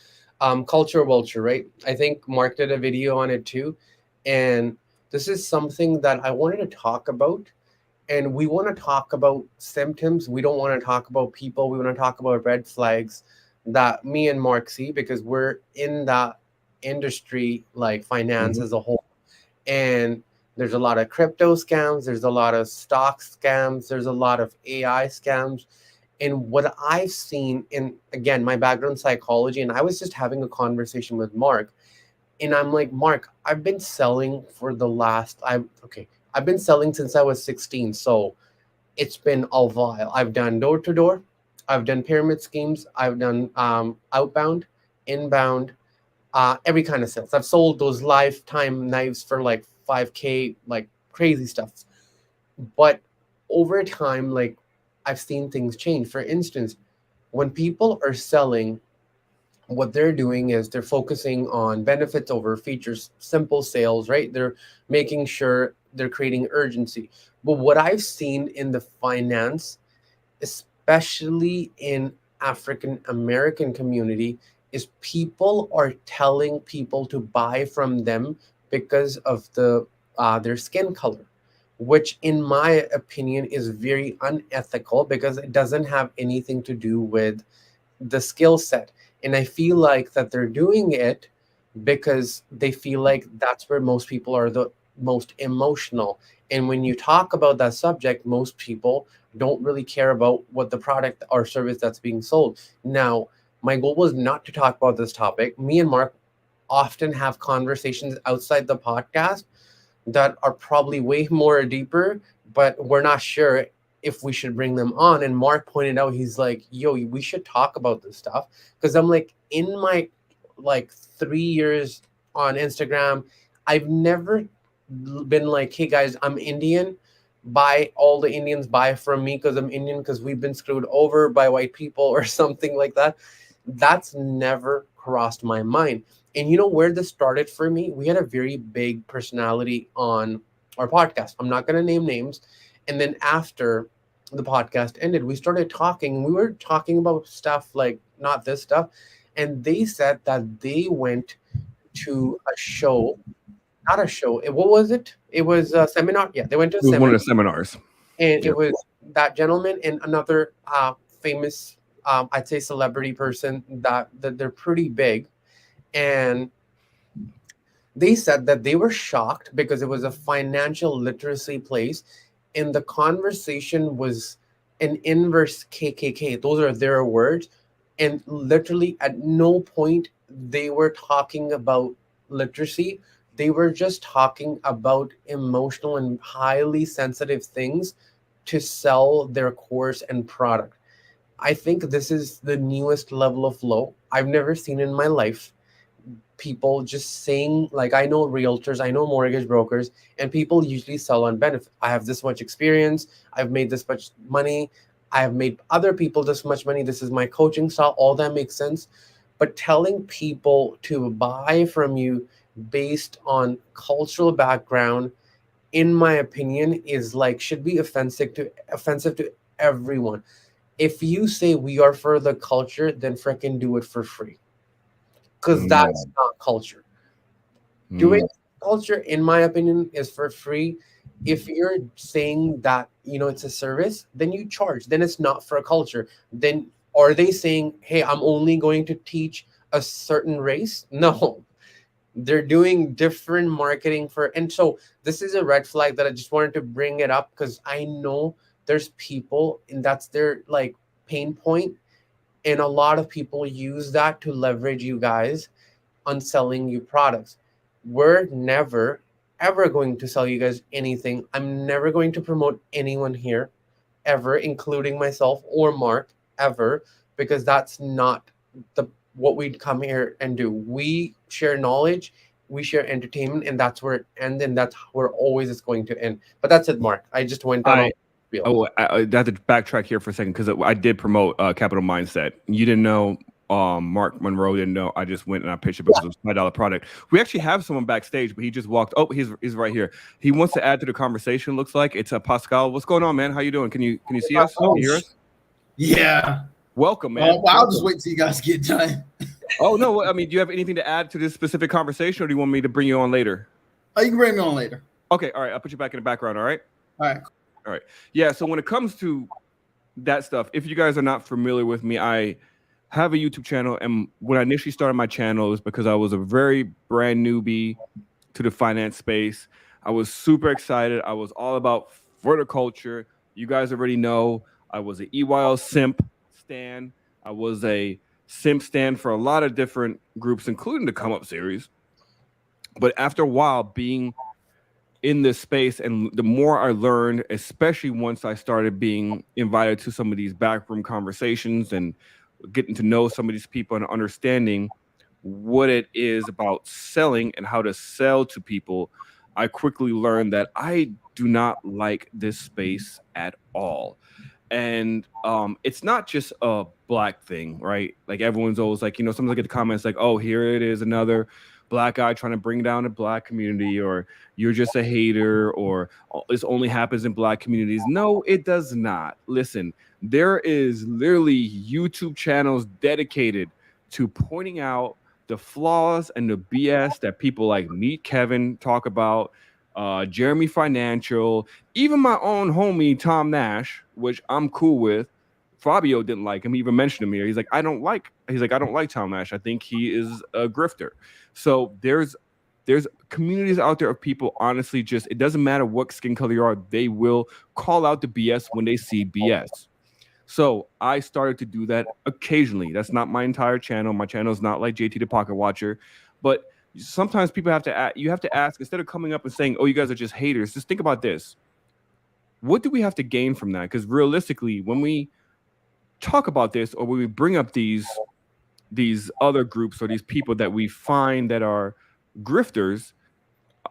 culture vulture, right? I think Mark did a video on it too, and this is something that I wanted to talk about. And we want to talk about symptoms. We don't want to talk about people. We want to talk about red flags that me and Mark see because we're in that industry, like finance Hmm. as a whole. And there's a lot of crypto scams, there's a lot of stock scams, there's a lot of AI scams. And what I've seen, in again, my background psychology, and I was just having a conversation with Mark, and I'm like, Mark, I've been selling for the last, I've been selling since I was 16. So it's been a while. I've done door to door, I've done pyramid schemes, I've done outbound, inbound, every kind of sales. I've sold those lifetime knives for like 5K, like crazy stuff. But over time, like I've seen things change. For instance, when people are selling, what they're doing is they're focusing on benefits over features, simple sales, right? They're making sure they're creating urgency. But what I've seen in the finance, especially in African American community, is people are telling people to buy from them because of their skin color, which in my opinion is very unethical because it doesn't have anything to do with the skill set. And I feel like that they're doing it because they feel like that's where most people are the most emotional. And when you talk about that subject, most people don't really care about what the product or service that's being sold. Now, my goal was not to talk about this topic. Me and Mark often have conversations outside the podcast that are probably way more deeper, but we're not sure if we should bring them on. And Mark pointed out, he's like, yo, we should talk about this stuff. Because I'm like, in my like 3 years on Instagram, I've never been like, hey guys, I'm Indian. Buy all the Indians buy from me because I'm Indian because we've been screwed over by white people or something like that. That's never crossed my mind. And you know where this started for me? We had a very big personality on our podcast. I'm not going to name names. And then after the podcast ended, we started talking. And we were talking about stuff like not this stuff. And they said that they went to a show, not a show. What was it? It was a seminar. Yeah, they went to a It was one of seminar, the seminars. and it Yep. was that gentleman and another famous, I'd say, celebrity person that they're pretty big, and they said that they were shocked because it was a financial literacy place, and the conversation was an inverse KKK. Those are their words, and literally at no point they were talking about literacy. They were just talking about emotional and highly sensitive things to sell their course and product. I think this is the newest level of low I've never seen in my life. People just saying, like, I know realtors, I know mortgage brokers, and people usually sell on benefit. I have this much experience, I've made this much money, I have made other people this much money, this is my coaching style, all that makes sense. But telling people to buy from you based on cultural background, in my opinion, is like should be offensive to everyone. If you say we are for the culture, then freaking do it for free, because that's Mm, not culture. Doing mm, culture, in my opinion, is for free. If you're saying that it's a service, then you charge, then it's not for a culture. Then are they saying, hey, I'm only going to teach a certain race? No, they're doing different marketing for. And so this is a red flag that I just wanted to bring it up because I know there's people and that's their like pain point, and a lot of people use that to leverage you guys on selling you products. We're never ever going to sell you guys anything. I'm never going to promote anyone here ever, including myself or Mark, ever, because that's not the what we'd come here and do. We share knowledge we share entertainment, and that's where then that's where always it's going to end. But that's it, Mark. I just went down. I have to backtrack here for a second because I did promote Capital Mindset. You didn't know, Mark Monroe didn't know. I just went and I pitched it because it was a $5 product. We actually have someone backstage, but he just walked. Oh, he's right here. He wants to add to the conversation. Looks like it's Pascal. What's going on, man? How you doing? Can you see us? Can you hear us? Yeah. Welcome, man. Well, I'll just wait till you guys get done. Oh no, I mean, do you have anything to add to this specific conversation, or do you want me to bring you on later? Oh, you can bring me on later. Okay, all right. I'll put you back in the background. All right. All right. Yeah. So when it comes to that stuff, if you guys are not familiar with me, I have a YouTube channel, and when I initially started my channel, it was because I was a very brand newbie to the finance space. I was super excited. I was all about verticulture. You guys already know I was an EYL simp stan. I was a simp stan for a lot of different groups, including the Come Up series. But after a while being in this space, and the more I learned, especially once I started being invited to some of these backroom conversations and getting to know some of these people and understanding what it is about selling and how to sell to people, I quickly learned that I do not like this space at all. And it's not just a black thing, right? Like everyone's always like, sometimes I get the comments like, oh, here it is, another black guy trying to bring down the black community, or you're just a hater, or this only happens in black communities. No, it does not. Listen, there is literally YouTube channels dedicated to pointing out the flaws and the BS that people like Meet Kevin talk about, Jeremy Financial, even my own homie Tom Nash, which I'm cool with. Fabio didn't like him. He even mentioned him here. He's like, I don't like Tom Nash. I think he is a grifter. So there's communities out there of people, honestly, just it doesn't matter what skin color you are, they will call out the BS when they see BS. So I started to do that occasionally. That's not my entire channel. My channel is not like JT the Pocket Watcher, but sometimes people have to ask, instead of coming up and saying, oh, you guys are just haters, just think about this. What do we have to gain from that? Because realistically, when we talk about this, or when we bring up these other groups or these people that we find that are grifters,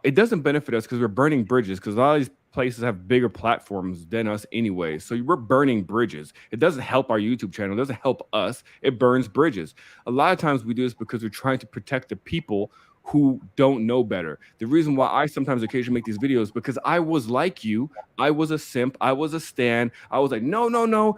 it doesn't benefit us because we're burning bridges, because a lot of these places have bigger platforms than us anyway. So we're burning bridges. It doesn't help our YouTube channel. It doesn't help us. It burns bridges. A lot of times we do this because we're trying to protect the people who don't know better. The reason why I sometimes occasionally make these videos, because I was like you. I was a simp. I was a stan. I was like, no.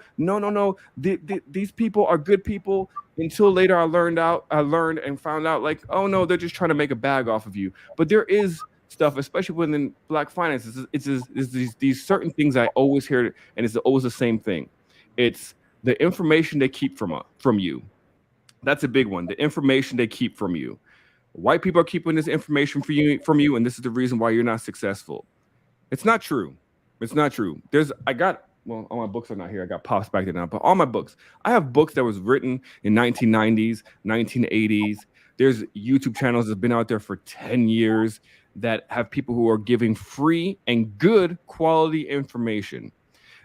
These people are good people. Until later I learned and found out, like, oh no, they're just trying to make a bag off of you. But there is stuff, especially within black finance, it's these certain things I always hear, and it's always the same thing. It's the information they keep from you. That's a big one. The information they keep from you. White people are keeping this information from you, and this is the reason why you're not successful. It's not true. It's not true. Well, all my books are not here. I got Pops back there now, but all my books. I have books that was written in 1990s, 1980s. There's YouTube channels that have been out there for 10 years that have people who are giving free and good quality information.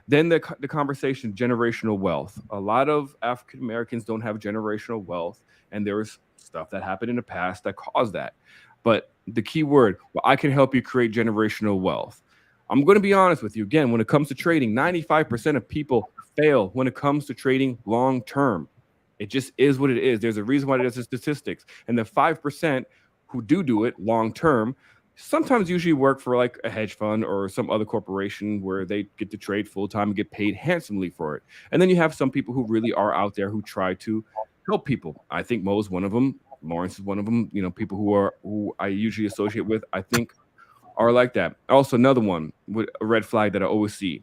Then the conversation, generational wealth. A lot of African Americans don't have generational wealth, and there's stuff that happened in the past that caused that. But the key word, well, I can help you create generational wealth. I'm going to be honest with you. Again, when it comes to trading, 95% of people fail when it comes to trading long term. It just is what it is. There's a reason why there's statistics. And the 5% who do it long term sometimes usually work for like a hedge fund or some other corporation where they get to trade full time and get paid handsomely for it. And then you have some people who really are out there who try to help people. I think Mo is one of them. Lawrence is one of them. People who I usually associate with, I think, are like that. Also, another one with a red flag that I always see: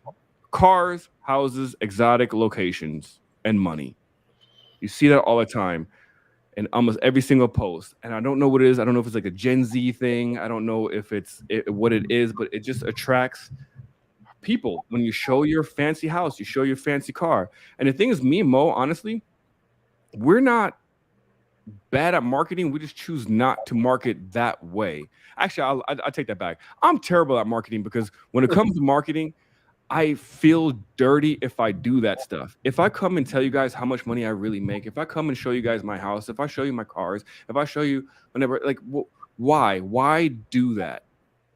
cars, houses, exotic locations, and money. You see that all the time in almost every single post. And I don't know what it is. I don't know if it's like a Gen Z thing. I don't know if it's what it is, but it just attracts people. When you show your fancy house, you show your fancy car. And the thing is, me and Mo, honestly, we're not bad at marketing. We just choose not to market that way. Actually, I'll take that back. I'm terrible at marketing, because when it comes to marketing, I feel dirty if I do that stuff. If I come and tell you guys how much money I really make, if I come and show you guys my house, if I show you my cars, if I show you whenever, like, Why do that?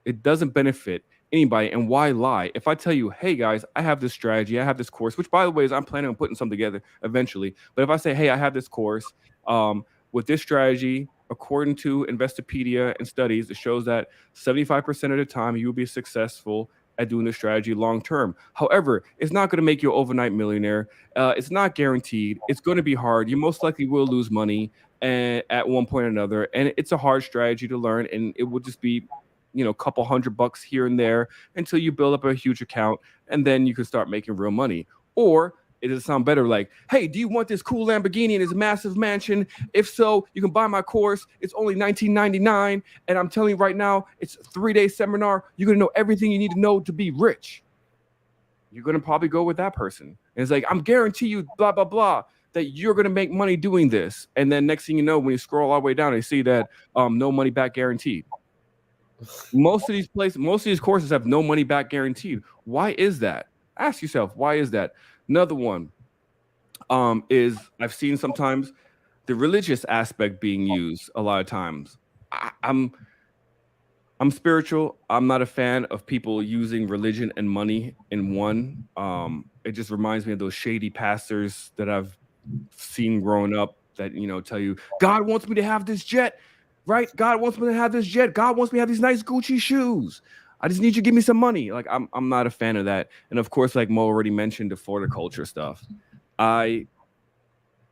It doesn't benefit anybody. And why lie? If I tell you, hey guys, I have this strategy, I have this course, which by the way is I'm planning on putting something together eventually. But if I say, hey, I have this course with this strategy, according to Investopedia and studies, it shows that 75% of the time you will be successful at doing this strategy long term. However, it's not going to make you an overnight millionaire. It's not guaranteed. It's going to be hard. You most likely will lose money at one point or another. And it's a hard strategy to learn. And it will just be, a couple $100 here and there until you build up a huge account. And then you can start making real money. Or it does sound better like, hey, do you want this cool Lamborghini and this massive mansion? If so, you can buy my course. It's only $19.99. And I'm telling you right now, it's a 3-day seminar. You're going to know everything you need to know to be rich. You're going to probably go with that person. And it's like, I'm guarantee you, blah, blah, blah, that you're going to make money doing this. And then next thing you know, when you scroll all the way down, you see that no money back guaranteed. Most of these courses have no money back guaranteed. Why is that? Ask yourself, why is that? Another one is I've seen sometimes the religious aspect being used a lot of times. I'm spiritual. I'm not a fan of people using religion and money in one. It just reminds me of those shady pastors that I've seen growing up that, tell you, God wants me to have this jet, right? God wants me to have this jet. God wants me to have these nice Gucci shoes. I just need you to give me some money. Like I'm not a fan of that. And of course, like Mo already mentioned, the for the culture stuff. I'm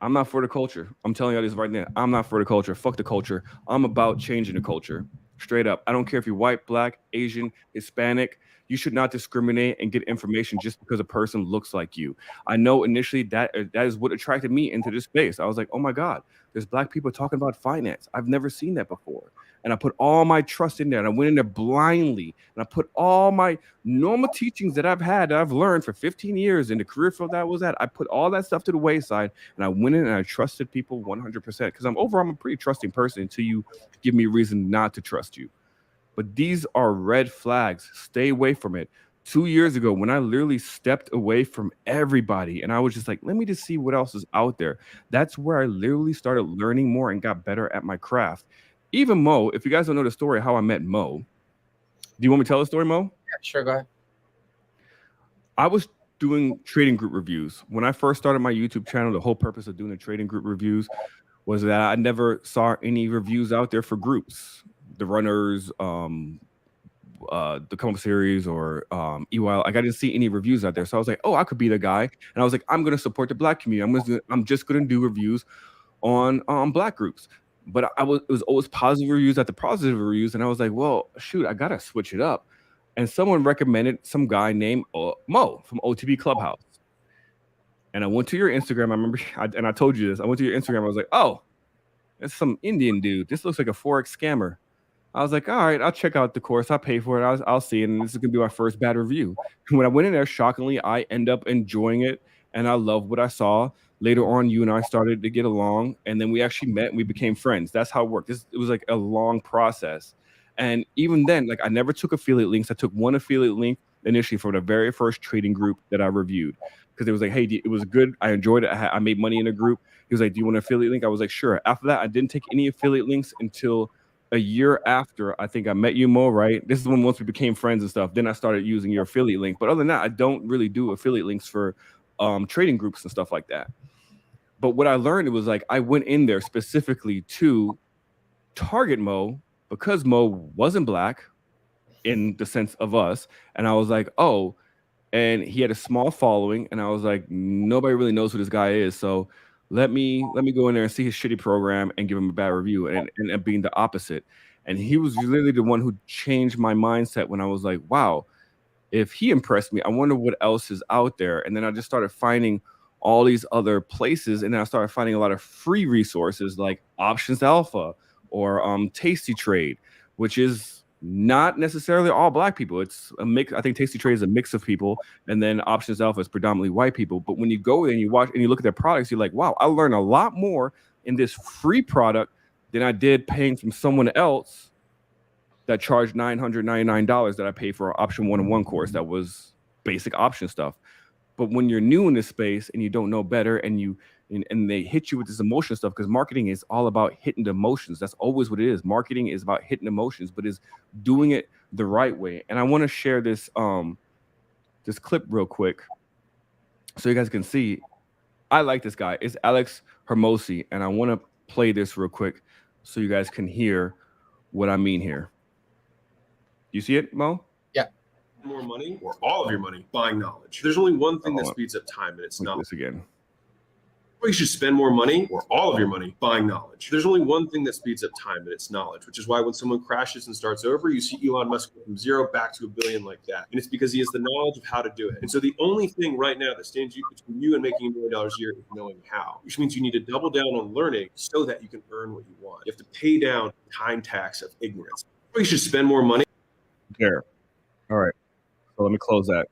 not for the culture. I'm telling you this right now. I'm not for the culture. Fuck the culture. I'm about changing the culture. Straight up. I don't care if you're white, black, Asian, Hispanic. You should not discriminate and get information just because a person looks like you. I know initially that is what attracted me into this space. I was like, oh my God, there's black people talking about finance. I've never seen that before. And I put all my trust in there. And I went in there blindly. And I put all my normal teachings that I've learned for 15 years in the career field that I was at. I put all that stuff to the wayside. And I went in and I trusted people 100%. Because I'm a pretty trusting person until you give me a reason not to trust you. But these are red flags. Stay away from it. 2 years ago, when I literally stepped away from everybody and I was just like, let me just see what else is out there. That's where I literally started learning more and got better at my craft. Even Mo, if you guys don't know the story of how I met Mo, do you want me to tell the story, Mo? Yeah, sure, go ahead. I was doing trading group reviews. When I first started my YouTube channel, the whole purpose of doing the trading group reviews was that I never saw any reviews out there for groups. The runners, the Come Up series, or EYL. Like I didn't see any reviews out there, so I was like, "Oh, I could be the guy." And I was like, "I'm going to support the Black community. I'm just going to do reviews on Black groups." But it was always positive reviews after positive reviews, and I was like, "Well, shoot, I gotta switch it up." And someone recommended some guy named Mo from OTB Clubhouse. And I went to your Instagram. I remember, and I told you this. I went to your Instagram. I was like, "Oh, that's some Indian dude. This looks like a Forex scammer." I was like, all right, I'll check out the course. I'll pay for it. I'll see it. And this is going to be my first bad review. When I went in there, shockingly, I end up enjoying it. And I love what I saw. Later on, you and I started to get along. And then we actually met and we became friends. That's how it worked. It was like a long process. And even then, like I never took affiliate links. I took one affiliate link initially for the very first trading group that I reviewed. Because it was like, hey, it was good. I enjoyed it. I made money in a group. He was like, do you want an affiliate link? I was like, sure. After that, I didn't take any affiliate links until a year after I think I met you, Mo, right? This is when once we became friends and stuff, then I started using your affiliate link. But other than that, I don't really do affiliate links for trading groups and stuff like that. But what I learned, it was like I went in there specifically to target Mo because Mo wasn't Black in the sense of us. And I was like, oh, and he had a small following. And I was like, nobody really knows who this guy is. So let me go in there and see his shitty program and give him a bad review and being the opposite. And he was literally the one who changed my mindset when I was like, wow, if he impressed me, I wonder what else is out there. And then I just started finding all these other places. And then I started finding a lot of free resources like Options Alpha or Tasty Trade, which is not necessarily all Black people. It's a mix. I think Tasty Trade is a mix of people, and then Options Alpha is predominantly white people. But when you go and you watch and you look at their products, you're like, wow, I learned a lot more in this free product than I did paying from someone else that charged $999 that I paid for an Option 101 course that was basic option stuff. But when you're new in this space and you don't know better and you and they hit you with this emotion stuff because marketing is all about hitting the emotions. That's always what it is. Marketing is about hitting emotions, but is doing it the right way. And I want to share this clip real quick so you guys can see. I like this guy. It's Alex Hermosi, and I want to play this real quick so you guys can hear what I mean here. You see it, Mo? Yeah. More money or all of your money buying knowledge. There's only one thing that Hold on. speeds up time, and it's Look at knowledge. this again. Or you should spend more money or all of your money buying knowledge. There's only one thing that speeds up time, and it's knowledge, which is why when someone crashes and starts over, you see Elon Musk go from 0 back to $1 billion like that. And it's because he has the knowledge of how to do it. And so the only thing right now that stands between you and making $1 million a year is knowing how, which means you need to double down on learning so that you can earn what you want. You have to pay down the time tax of ignorance. Or you should spend more money. There. All right. So let me close that.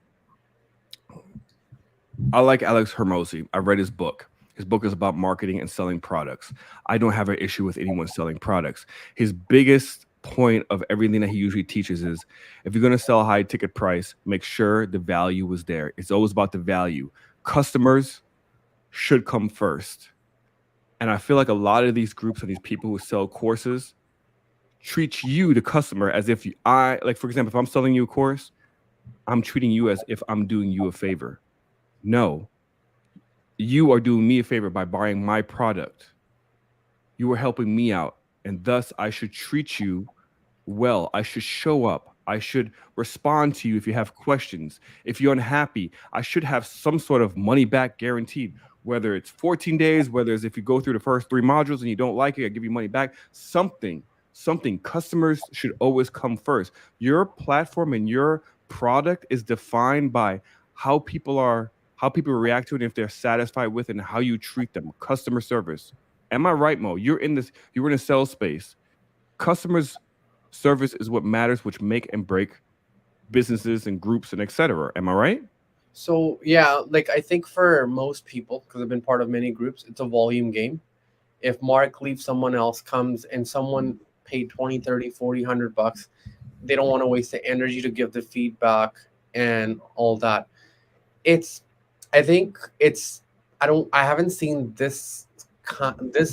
I like Alex Hermosi. I read his book. His book is about marketing and selling products. I don't have an issue with anyone selling products. His biggest point of everything that he usually teaches is if you're going to sell a high ticket price, make sure the value is there. It's always about the value. Customers should come first. And I feel like a lot of these groups and these people who sell courses treat you, the customer, as if like, for example, if I'm selling you a course, I'm treating you as if I'm doing you a favor. No. You are doing me a favor by buying my product. You are helping me out, and thus I should treat you well. I should show up. I should respond to you if you have questions. If you're unhappy, I should have some sort of money back guaranteed, whether it's 14 days, whether it's if you go through the first 3 modules and you don't like it, I give you money back. Something. Customers should always come first. Your platform and your product is defined by how people react to it, and if they're satisfied with it, and how you treat them. Customer service. Am I right, Mo? You're in a sales space. Customers service is what matters, which make and break businesses and groups and etc. Am I right? So yeah, like I think for most people, because I've been part of many groups, it's a volume game. If Mark leaves, someone else comes, and someone paid 20, 30, 40, $100, they don't want to waste the energy to give the feedback and all that. I haven't seen this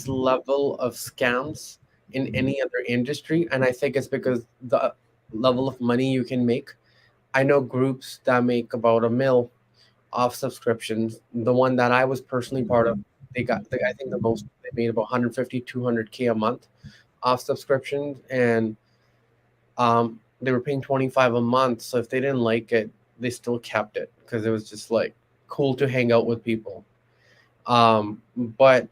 level of scams in any other industry, and I think it's because the level of money you can make. I know groups that make about $1 million off subscriptions. The one that I was personally part of, I think the most they made about 150, 200K a month off subscriptions, and they were paying 25 a month. So if they didn't like it, they still kept it because it was just like cool to hang out with people. But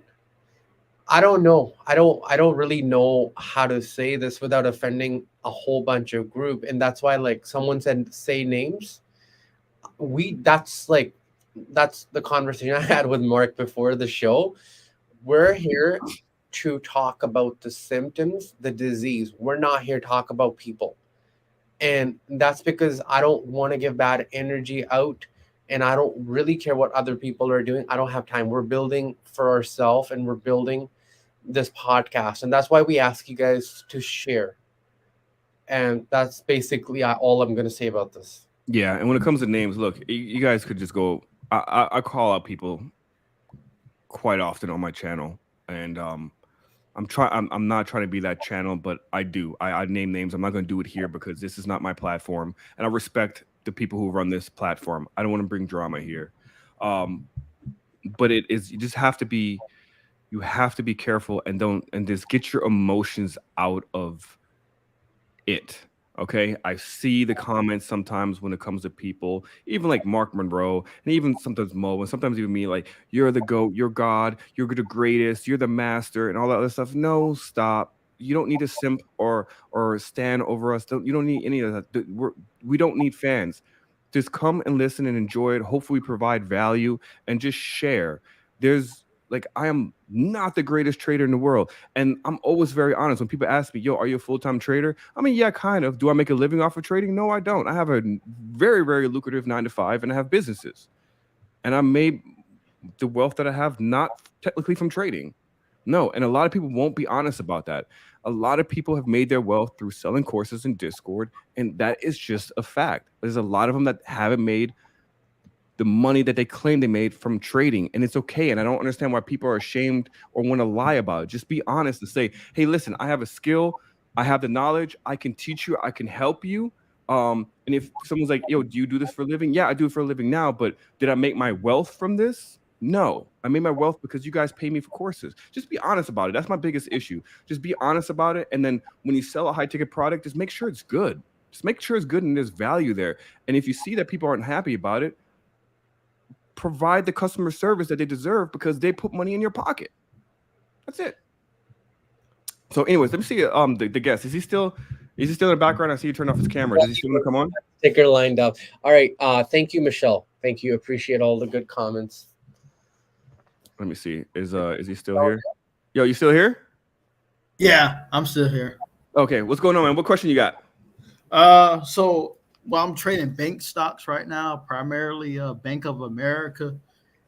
I don't know. I don't really know how to say this without offending a whole bunch of group. And that's why, like, someone said, say names. That's the conversation I had with Mark before the show. We're here to talk about the symptoms, the disease. We're not here to talk about people. And that's because I don't want to give bad energy out, and I don't really care what other people are doing. I don't have time. We're building for ourselves, and we're building this podcast. And that's why we ask you guys to share. And that's basically all I'm going to say about this. Yeah, and when it comes to names, look, you guys could just go. I call out people quite often on my channel, and I'm not trying to be that channel, but I do. I name names. I'm not going to do it here because this is not my platform, and I respect the people who run this platform. I don't want to bring drama here, but it is. You just have to be. You have to be careful and just get your emotions out of it. Okay, I see the comments sometimes when it comes to people, even like Mark Monroe, and even sometimes Mo, and sometimes even me, like, you're the GOAT, you're God, you're the greatest, you're the master, and all that other stuff. No, stop. You don't need to simp or stand over us. You don't need any of that. We don't need fans. Just come and listen and enjoy it. Hopefully, provide value and just share. I am not the greatest trader in the world. And I'm always very honest. When people ask me, yo, are you a full-time trader? I mean, yeah, kind of. Do I make a living off of trading? No, I don't. I have a very, very lucrative 9-to-5, and I have businesses. And I made the wealth that I have not technically from trading. No, and a lot of people won't be honest about that. A lot of people have made their wealth through selling courses in Discord, and that is just a fact. There's a lot of them that haven't made the money that they claim they made from trading, and it's okay. And I don't understand why people are ashamed or want to lie about it. Just be honest and say, hey, listen, I have a skill, I have the knowledge, I can teach you, I can help you. And if someone's like, yo, do you do this for a living? Yeah, I do it for a living now, but did I make my wealth from this? No, I made my wealth because you guys pay me for courses. Just be honest about it. That's my biggest issue. Just be honest about it. And then when you sell a high ticket product, just make sure it's good. Just make sure it's good and there's value there. And if you see that people aren't happy about it, provide the customer service that they deserve because they put money in your pocket. That's it. So, anyways, let me see the guest. Is he still in the background? I see you turn off his camera. Does he still want to come on? Sticker lined up. All right. Thank you, Michelle. Thank you. Appreciate all the good comments. Let me see. Is he still here? Yo, you still here? Yeah, I'm still here. Okay, what's going on, man? What question you got? So I'm trading bank stocks right now, primarily Bank of America,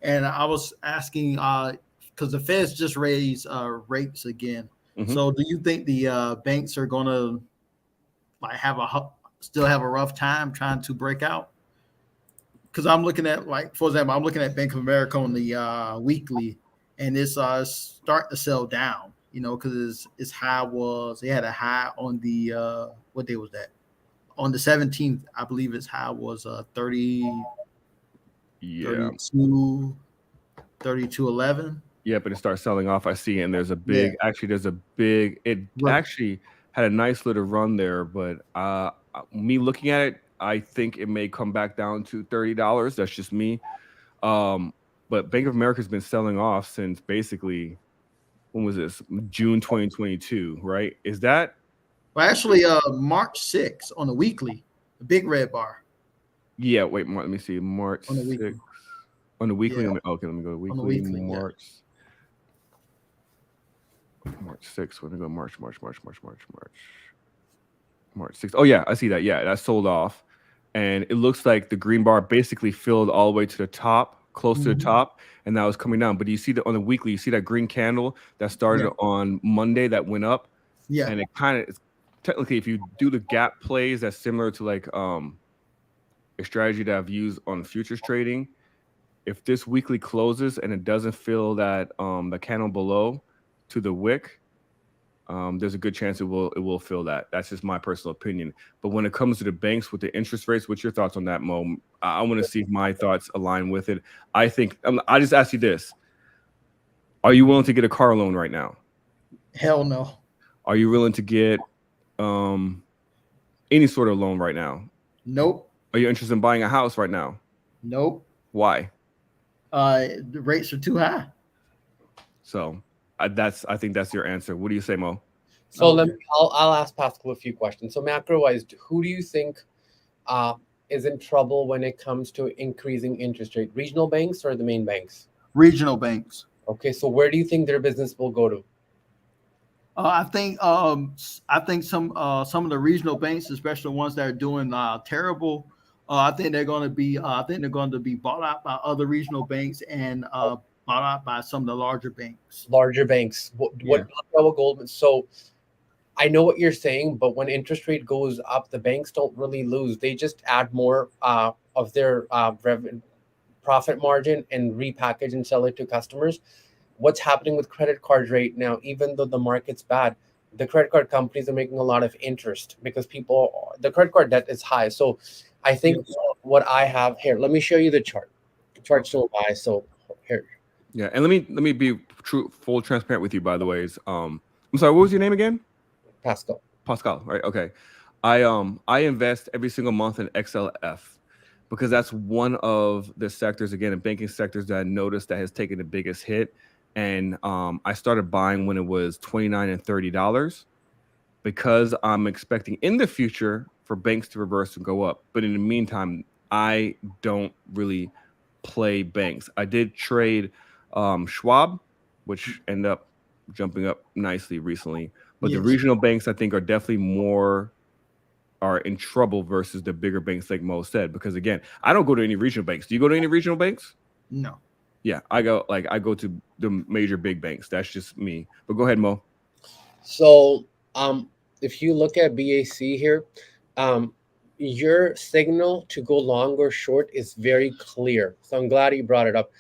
and I was asking because the Feds just raised rates again. Mhm. So do you think the banks are gonna like still have a rough time trying to break out? Because I'm looking at, like, for example, I'm looking at Bank of America on the weekly, and it's starting to sell down. You know, because its high was, they had a high on the what day was that? On the 17th, I believe its high was 30, Yeah. 32.11. Yeah, but it starts selling off. I see, and there's a big. Yeah. Actually, there's a big. It Right. actually had a nice little run there, but me looking at it, I think it may come back down to $30. That's just me. But Bank of America's been selling off since basically, when was this? June 2022, right? Is that? Well, actually, March 6th on the weekly, the big red bar. Yeah. Wait, let me see. March On the weekly. 6th. On the weekly. Yeah. Okay, let me go to weekly. On the weekly, yeah. March 6th. Let me go March 6th. Oh yeah, I see that. Yeah, that sold off, and it looks like the green bar basically filled all the way to the top, close to the top, and now it's coming down. But you see that on the weekly, you see that green candle that started on Monday that went up, and it kind of, technically, if you do the gap plays, that's similar to like a strategy that I've used on futures trading. If this weekly closes and it doesn't fill that the candle below to the wick, there's a good chance it will fill that. That's just my personal opinion. But when it comes to the banks with the interest rates, what's your thoughts on that, Mo? I want to see if my thoughts align with it. I think I just ask you this: are you willing to get a car loan right now? Hell no. Are you willing to get any sort of loan right now? Nope. Are you interested in buying a house right now? Nope. Why? The rates are too high. So I think that's your answer. What do you say, Mo? So I'll ask Pascal a few questions. So macro-wise, who do you think is in trouble when it comes to increasing interest rate? Regional banks or the main banks? Regional banks. Okay, so where do you think their business will go to? I think some of the regional banks, especially the ones that are doing terrible, I think they're going to be bought out by other regional banks and bought out by some of the larger banks. Larger banks. What about Goldman? So I know what you're saying, but when interest rate goes up, the banks don't really lose. They just add more of their profit margin and repackage and sell it to customers. What's happening with credit card rate now? Even though the market's bad, the credit card companies are making a lot of interest because the credit card debt is high. So I think what I have here, let me show you the chart. The chart's so high. So here. Yeah, and let me be full transparent with you. By the way, I'm sorry. What was your name again? Pascal. Right. Okay. I invest every single month in XLF because that's one of the sectors, again, in banking sectors, that I noticed that has taken the biggest hit. And I started buying when it was $29 and $30 because I'm expecting in the future for banks to reverse and go up. But in the meantime, I don't really play banks. I did trade Schwab, which ended up jumping up nicely recently. But the regional banks, I think, are definitely are in trouble versus the bigger banks, like Mo said. Because again, I don't go to any regional banks. Do you go to any regional banks? No. Yeah, I go to the major big banks. That's just me. But go ahead, Mo. So if you look at BAC here, your signal to go long or short is very clear. So I'm glad you brought it up.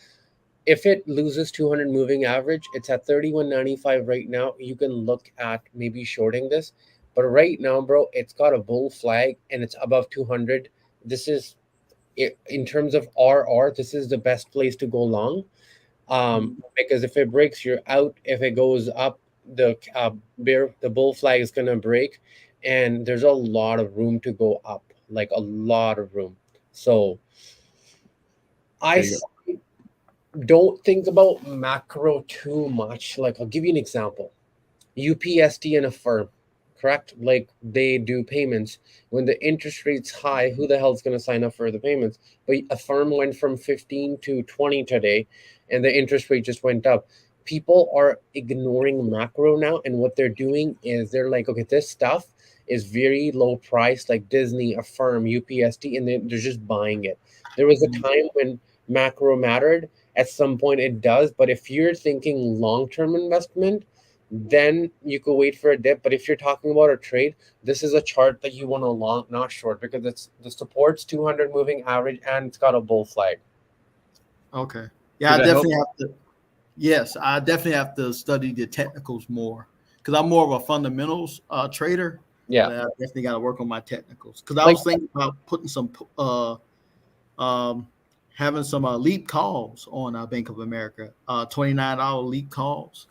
If it loses 200 moving average, it's at 31.95 right now. You can look at maybe shorting this, but right now, bro, it's got a bull flag and it's above 200. This is in terms of RR, this is the best place to go long. Because if it breaks, you're out. If it goes up, the bull flag is gonna break, and there's a lot of room to go up, like a lot of room. So I There you don't think about macro too much. Like I'll give you an example. UPST and a firm, correct? Like they do payments. When the interest rate's high, who the hell's going to sign up for the payments? But a firm went from 15 to 20 today, and the interest rate just went up. People are ignoring macro now, and what they're doing is they're like, okay, this stuff is very low price, like Disney, a firm, UPST, and they're just buying it. There was a time when macro mattered. At some point, it does. But if you're thinking long-term investment, then you could wait for a dip. But if you're talking about a trade, this is a chart that you want to long, not short, because it's the support's 200 moving average and it's got a bull flag. Okay. Yeah, Did I that help? definitely have to. Yes, I definitely have to study the technicals more because I'm more of a fundamentals trader. Yeah. But I definitely got to work on my technicals because I Like- was thinking about putting some, having some leap calls on Bank of America, $29 leap calls.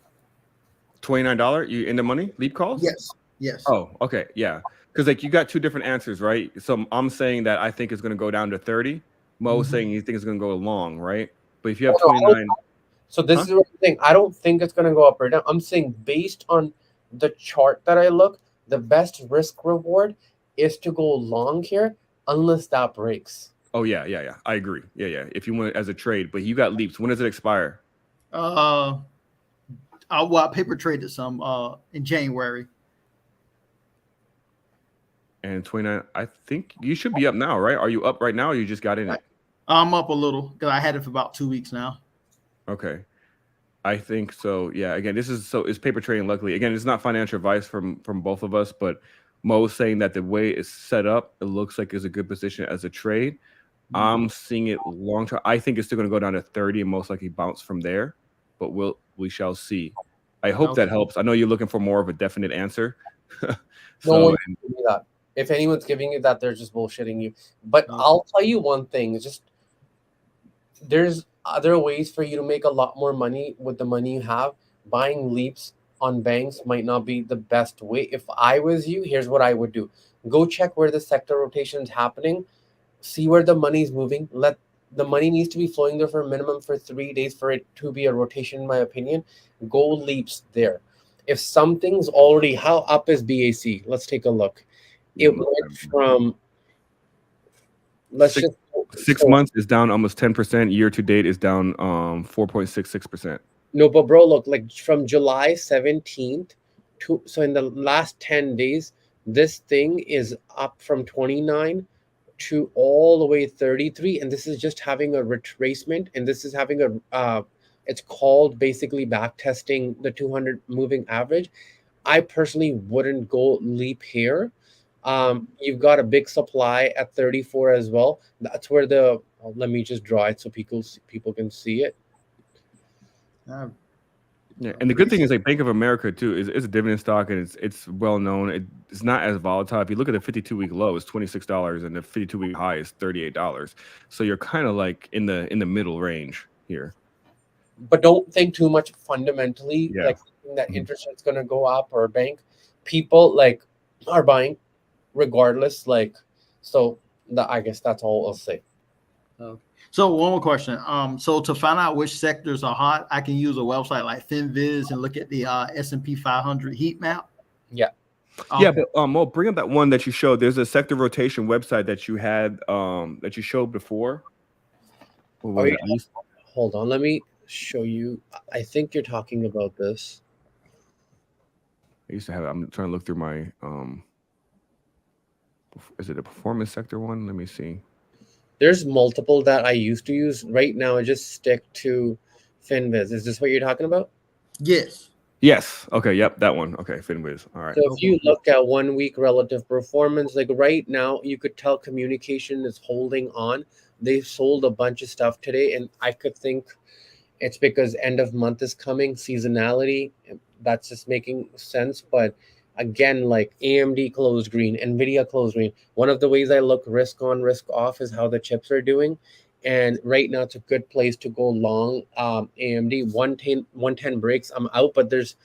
$29? You in the money? Leap calls? Yes, yes. Oh, okay, yeah. Because like you got two different answers, right? So I'm saying that I think it's going to go down to 30. Mo's saying you think it's going to go long, right? But if you have Oh, no, I don't- 29, So this is what I'm saying. I don't think it's going to go up or down. I'm saying based on the chart that I look, the best risk reward is to go long here unless that breaks. oh yeah, I agree. Yeah. If you want it as a trade, but you got leaps. When does it expire? Well, I paper traded some in January. And 29, I think you should be up now, right? Are you up right now or you just got in it? I'm up a little because I had it for about 2 weeks now. Okay. I think so. Yeah. Again, it's paper trading. Luckily, again, it's not financial advice from both of us, but Mo's saying that the way it's set up, it looks like it's a good position as a trade. I'm seeing it long term. I think it's still going to go down to 30 and most likely bounce from there, but we shall see. I hope that helps. I know you're looking for more of a definite answer. No one can give you that. If anyone's giving you that, they're just bullshitting you. But I'll tell you one thing: it's just there's other ways for you to make a lot more money with the money you have. Buying leaps on banks might not be the best way. If I was you, here's what I would do: go check where the sector rotation is happening, see where the money is moving. Let the money needs to be flowing there for a minimum for 3 days for it to be a rotation, in my opinion. Go leaps there. If something's already, how up is BAC? Let's take a look. It went from, let's Six- just 6 months is down almost 10%. Year to date is down 4.66%. No, but bro, look, like from July 17th to, so in the last 10 days, this thing is up from 29 to all the way 33, and this is just having a retracement, and this is having a it's called basically back testing the 200 moving average. I personally wouldn't go leap here. You've got a big supply at 34 as well. That's where let me just draw it so people can see it. Yeah, and the good thing is like Bank of America too is a dividend stock and it's well known. It's not as volatile. If you look at the 52-week low, it's $26, and the 52-week high is $38. So you're kind of like in the middle range here. But don't think too much fundamentally, Yeah. like thinking that interest rate's going to go up or bank. People like are buying regardless. Like, so I guess that's all I'll say. So one more question. So to find out which sectors are hot, I can use a website like FinViz and look at the S&P 500 heat map. Yeah. Yeah, but Mo, bring up that one that you showed. There's a sector rotation website that you had that you showed before. Oh, yeah. Hold on, let me show you. I think you're talking about this. I used to have it. I'm trying to look through my is it a performance sector one? Let me see. There's multiple that I used to use. Right now I just stick to FinViz. Is this what you're talking about? Yes. Yes. Okay. Yep. That one. Okay. FinWiz. All right. So if you look at 1 week relative performance, like right now, you could tell communication is holding on. They sold a bunch of stuff today, and I could think it's because end of month is coming, seasonality. That's just making sense. But again, like AMD closed green, Nvidia closed green. One of the ways I look risk on, risk off is how the chips are doing. And right now, it's a good place to go long. AMD 110 breaks. I'm out, but there's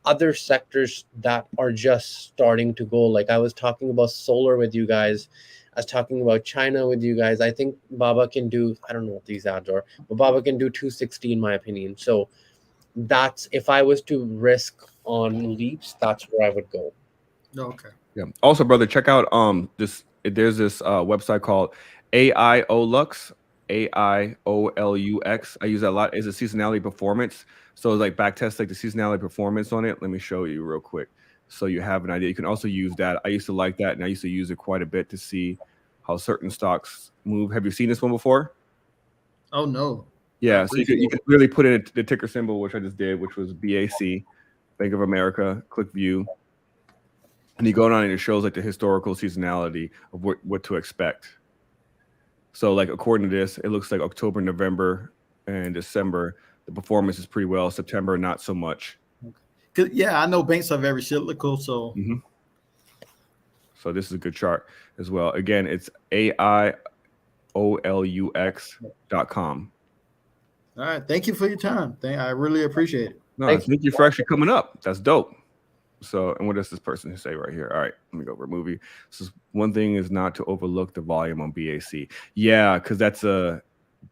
other sectors that are just starting to go. Like I was talking about solar with you guys. I was talking about China with you guys. I think Baba can do, I don't know what these ads are, but Baba can do 260 in my opinion. So that's, if I was to risk on leaps, that's where I would go. Okay. Yeah. Also, brother, check out there's this website called AIOLux, AIOLUX. I use that a lot. It's a seasonality performance. So it's like back test like the seasonality performance on it. Let me show you real quick so you have an idea. You can also use that. I used to like that, and I used to use it quite a bit to see how certain stocks move. Have you seen this one before? Oh no. Yeah, so you could really put in the ticker symbol, which I just did, which was BAC, Bank of America. Click view, and you go down and it shows like the historical seasonality of what to expect. So like according to this, it looks like October, November, and December the performance is pretty well. September not so much. Yeah, I know banks are very cyclical, so. So this is a good chart as well. Again, it's AIOLUX.com. All right. Thank you for your time. I really appreciate it. No, thank you for actually coming up. That's dope. So, and what does this person say right here? All right, let me go remove you. So one thing is not to overlook the volume on BAC. Yeah, because the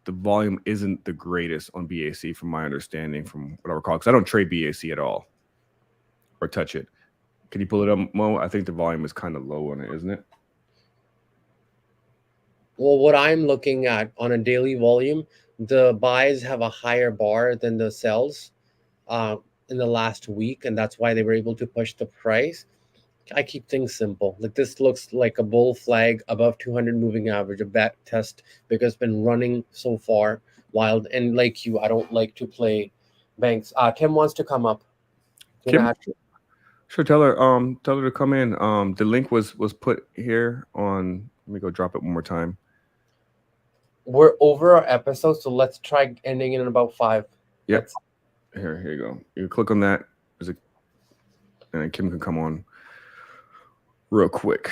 volume isn't the greatest on BAC from my understanding, from what I recall, because I don't trade BAC at all or touch it. Can you pull it up, Mo? I think the volume is kind of low on it, isn't it? Well, what I'm looking at on a daily volume, the buys have a higher bar than the sells in the last week, and that's why they were able to push the price. I keep things simple. Like this looks like a bull flag above 200 moving average, a back test, because it's been running so far wild. And like you, I don't like to play banks. Tim wants to come up. Kim? Sure, tell her to come in. The link was put here on. Let me go drop it one more time. We're over our episode, so let's try ending in about 5. Yep. Here you go. You click on that. And Kim can come on real quick.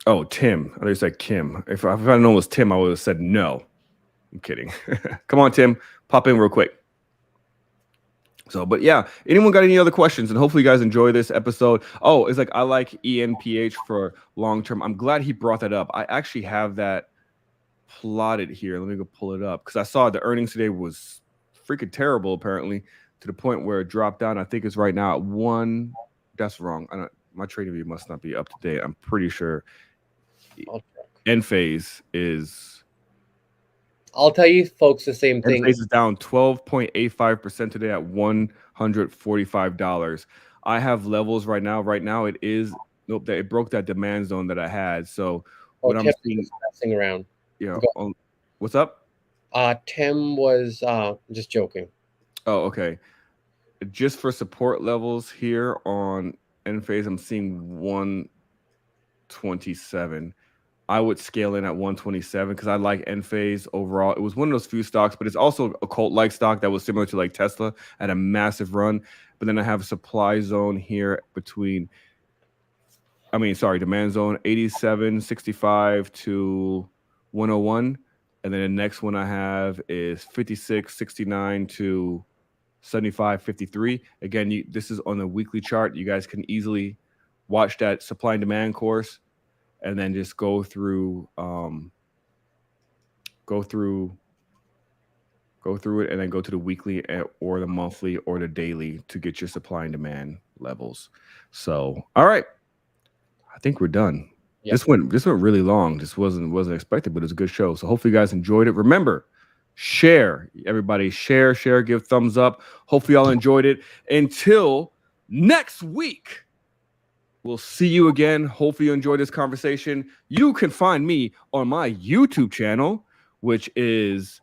Oh, Tim. I thought you said Kim. If I known it was Tim, I would have said no. I'm kidding. Come on, Tim. Pop in real quick. So, but yeah, anyone got any other questions? And hopefully you guys enjoy this episode. Oh, it's like I like ENPH for long term. I'm glad he brought that up. I actually have that plotted here. Let me go pull it up because I saw the earnings today was freaking terrible, apparently, to the point where it dropped down. I think it's right now at 1. That's wrong. My trading view must not be up to date. I'm pretty sure Enphase is. I'll tell you folks the same thing. Enphase is down 12.85% today at $145. I have levels right now. Right now it is it broke that demand zone that I had. So what I'm seeing messing around. Yeah. What's up? Tim was just joking. Oh, okay. Just for support levels here on Enphase, I'm seeing 127. I would scale in at 127 because I like Enphase overall. It was one of those few stocks, but it's also a cult-like stock that was similar to like Tesla at a massive run. But then I have a supply zone here demand zone 87.65 to 101. And then the next one I have is 56.69 to 75.53. Again, this is on the weekly chart. You guys can easily watch that supply and demand course and then just go through it and then go to the weekly or the monthly or the daily to get your supply and demand levels. So, all right. I think we're done. Yep. This went really long. This wasn't expected, but it was a good show. So hopefully you guys enjoyed it. Remember, share. Everybody share, give thumbs up. Hopefully y'all enjoyed it. Until next week, we'll see you again. Hopefully you enjoyed this conversation. You can find me on my YouTube channel, which is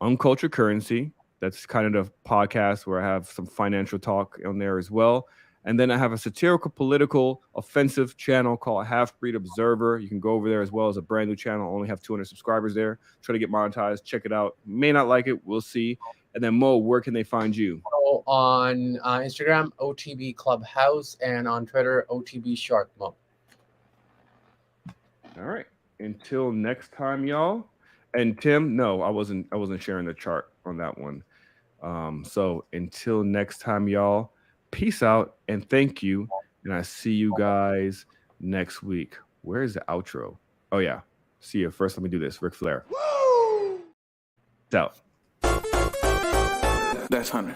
Uncultured Currency. That's kind of the podcast where I have some financial talk on there as well. And then I have a satirical, political, offensive channel called Half Breed Observer. You can go over there as well as a brand new channel. I only have 200 subscribers there. Try to get monetized. Check it out. May not like it. We'll see. And then Mo, where can they find you? On Instagram, OTB Clubhouse, and on Twitter, OTB Shark Mo. All right. Until next time, y'all. And Tim, no, I wasn't sharing the chart on that one. So until next time, y'all. Peace out and thank you. And I see you guys next week. Where is the outro? Oh, yeah. See you. First, let me do this. Ric Flair. Woo! Peace out. That's 100.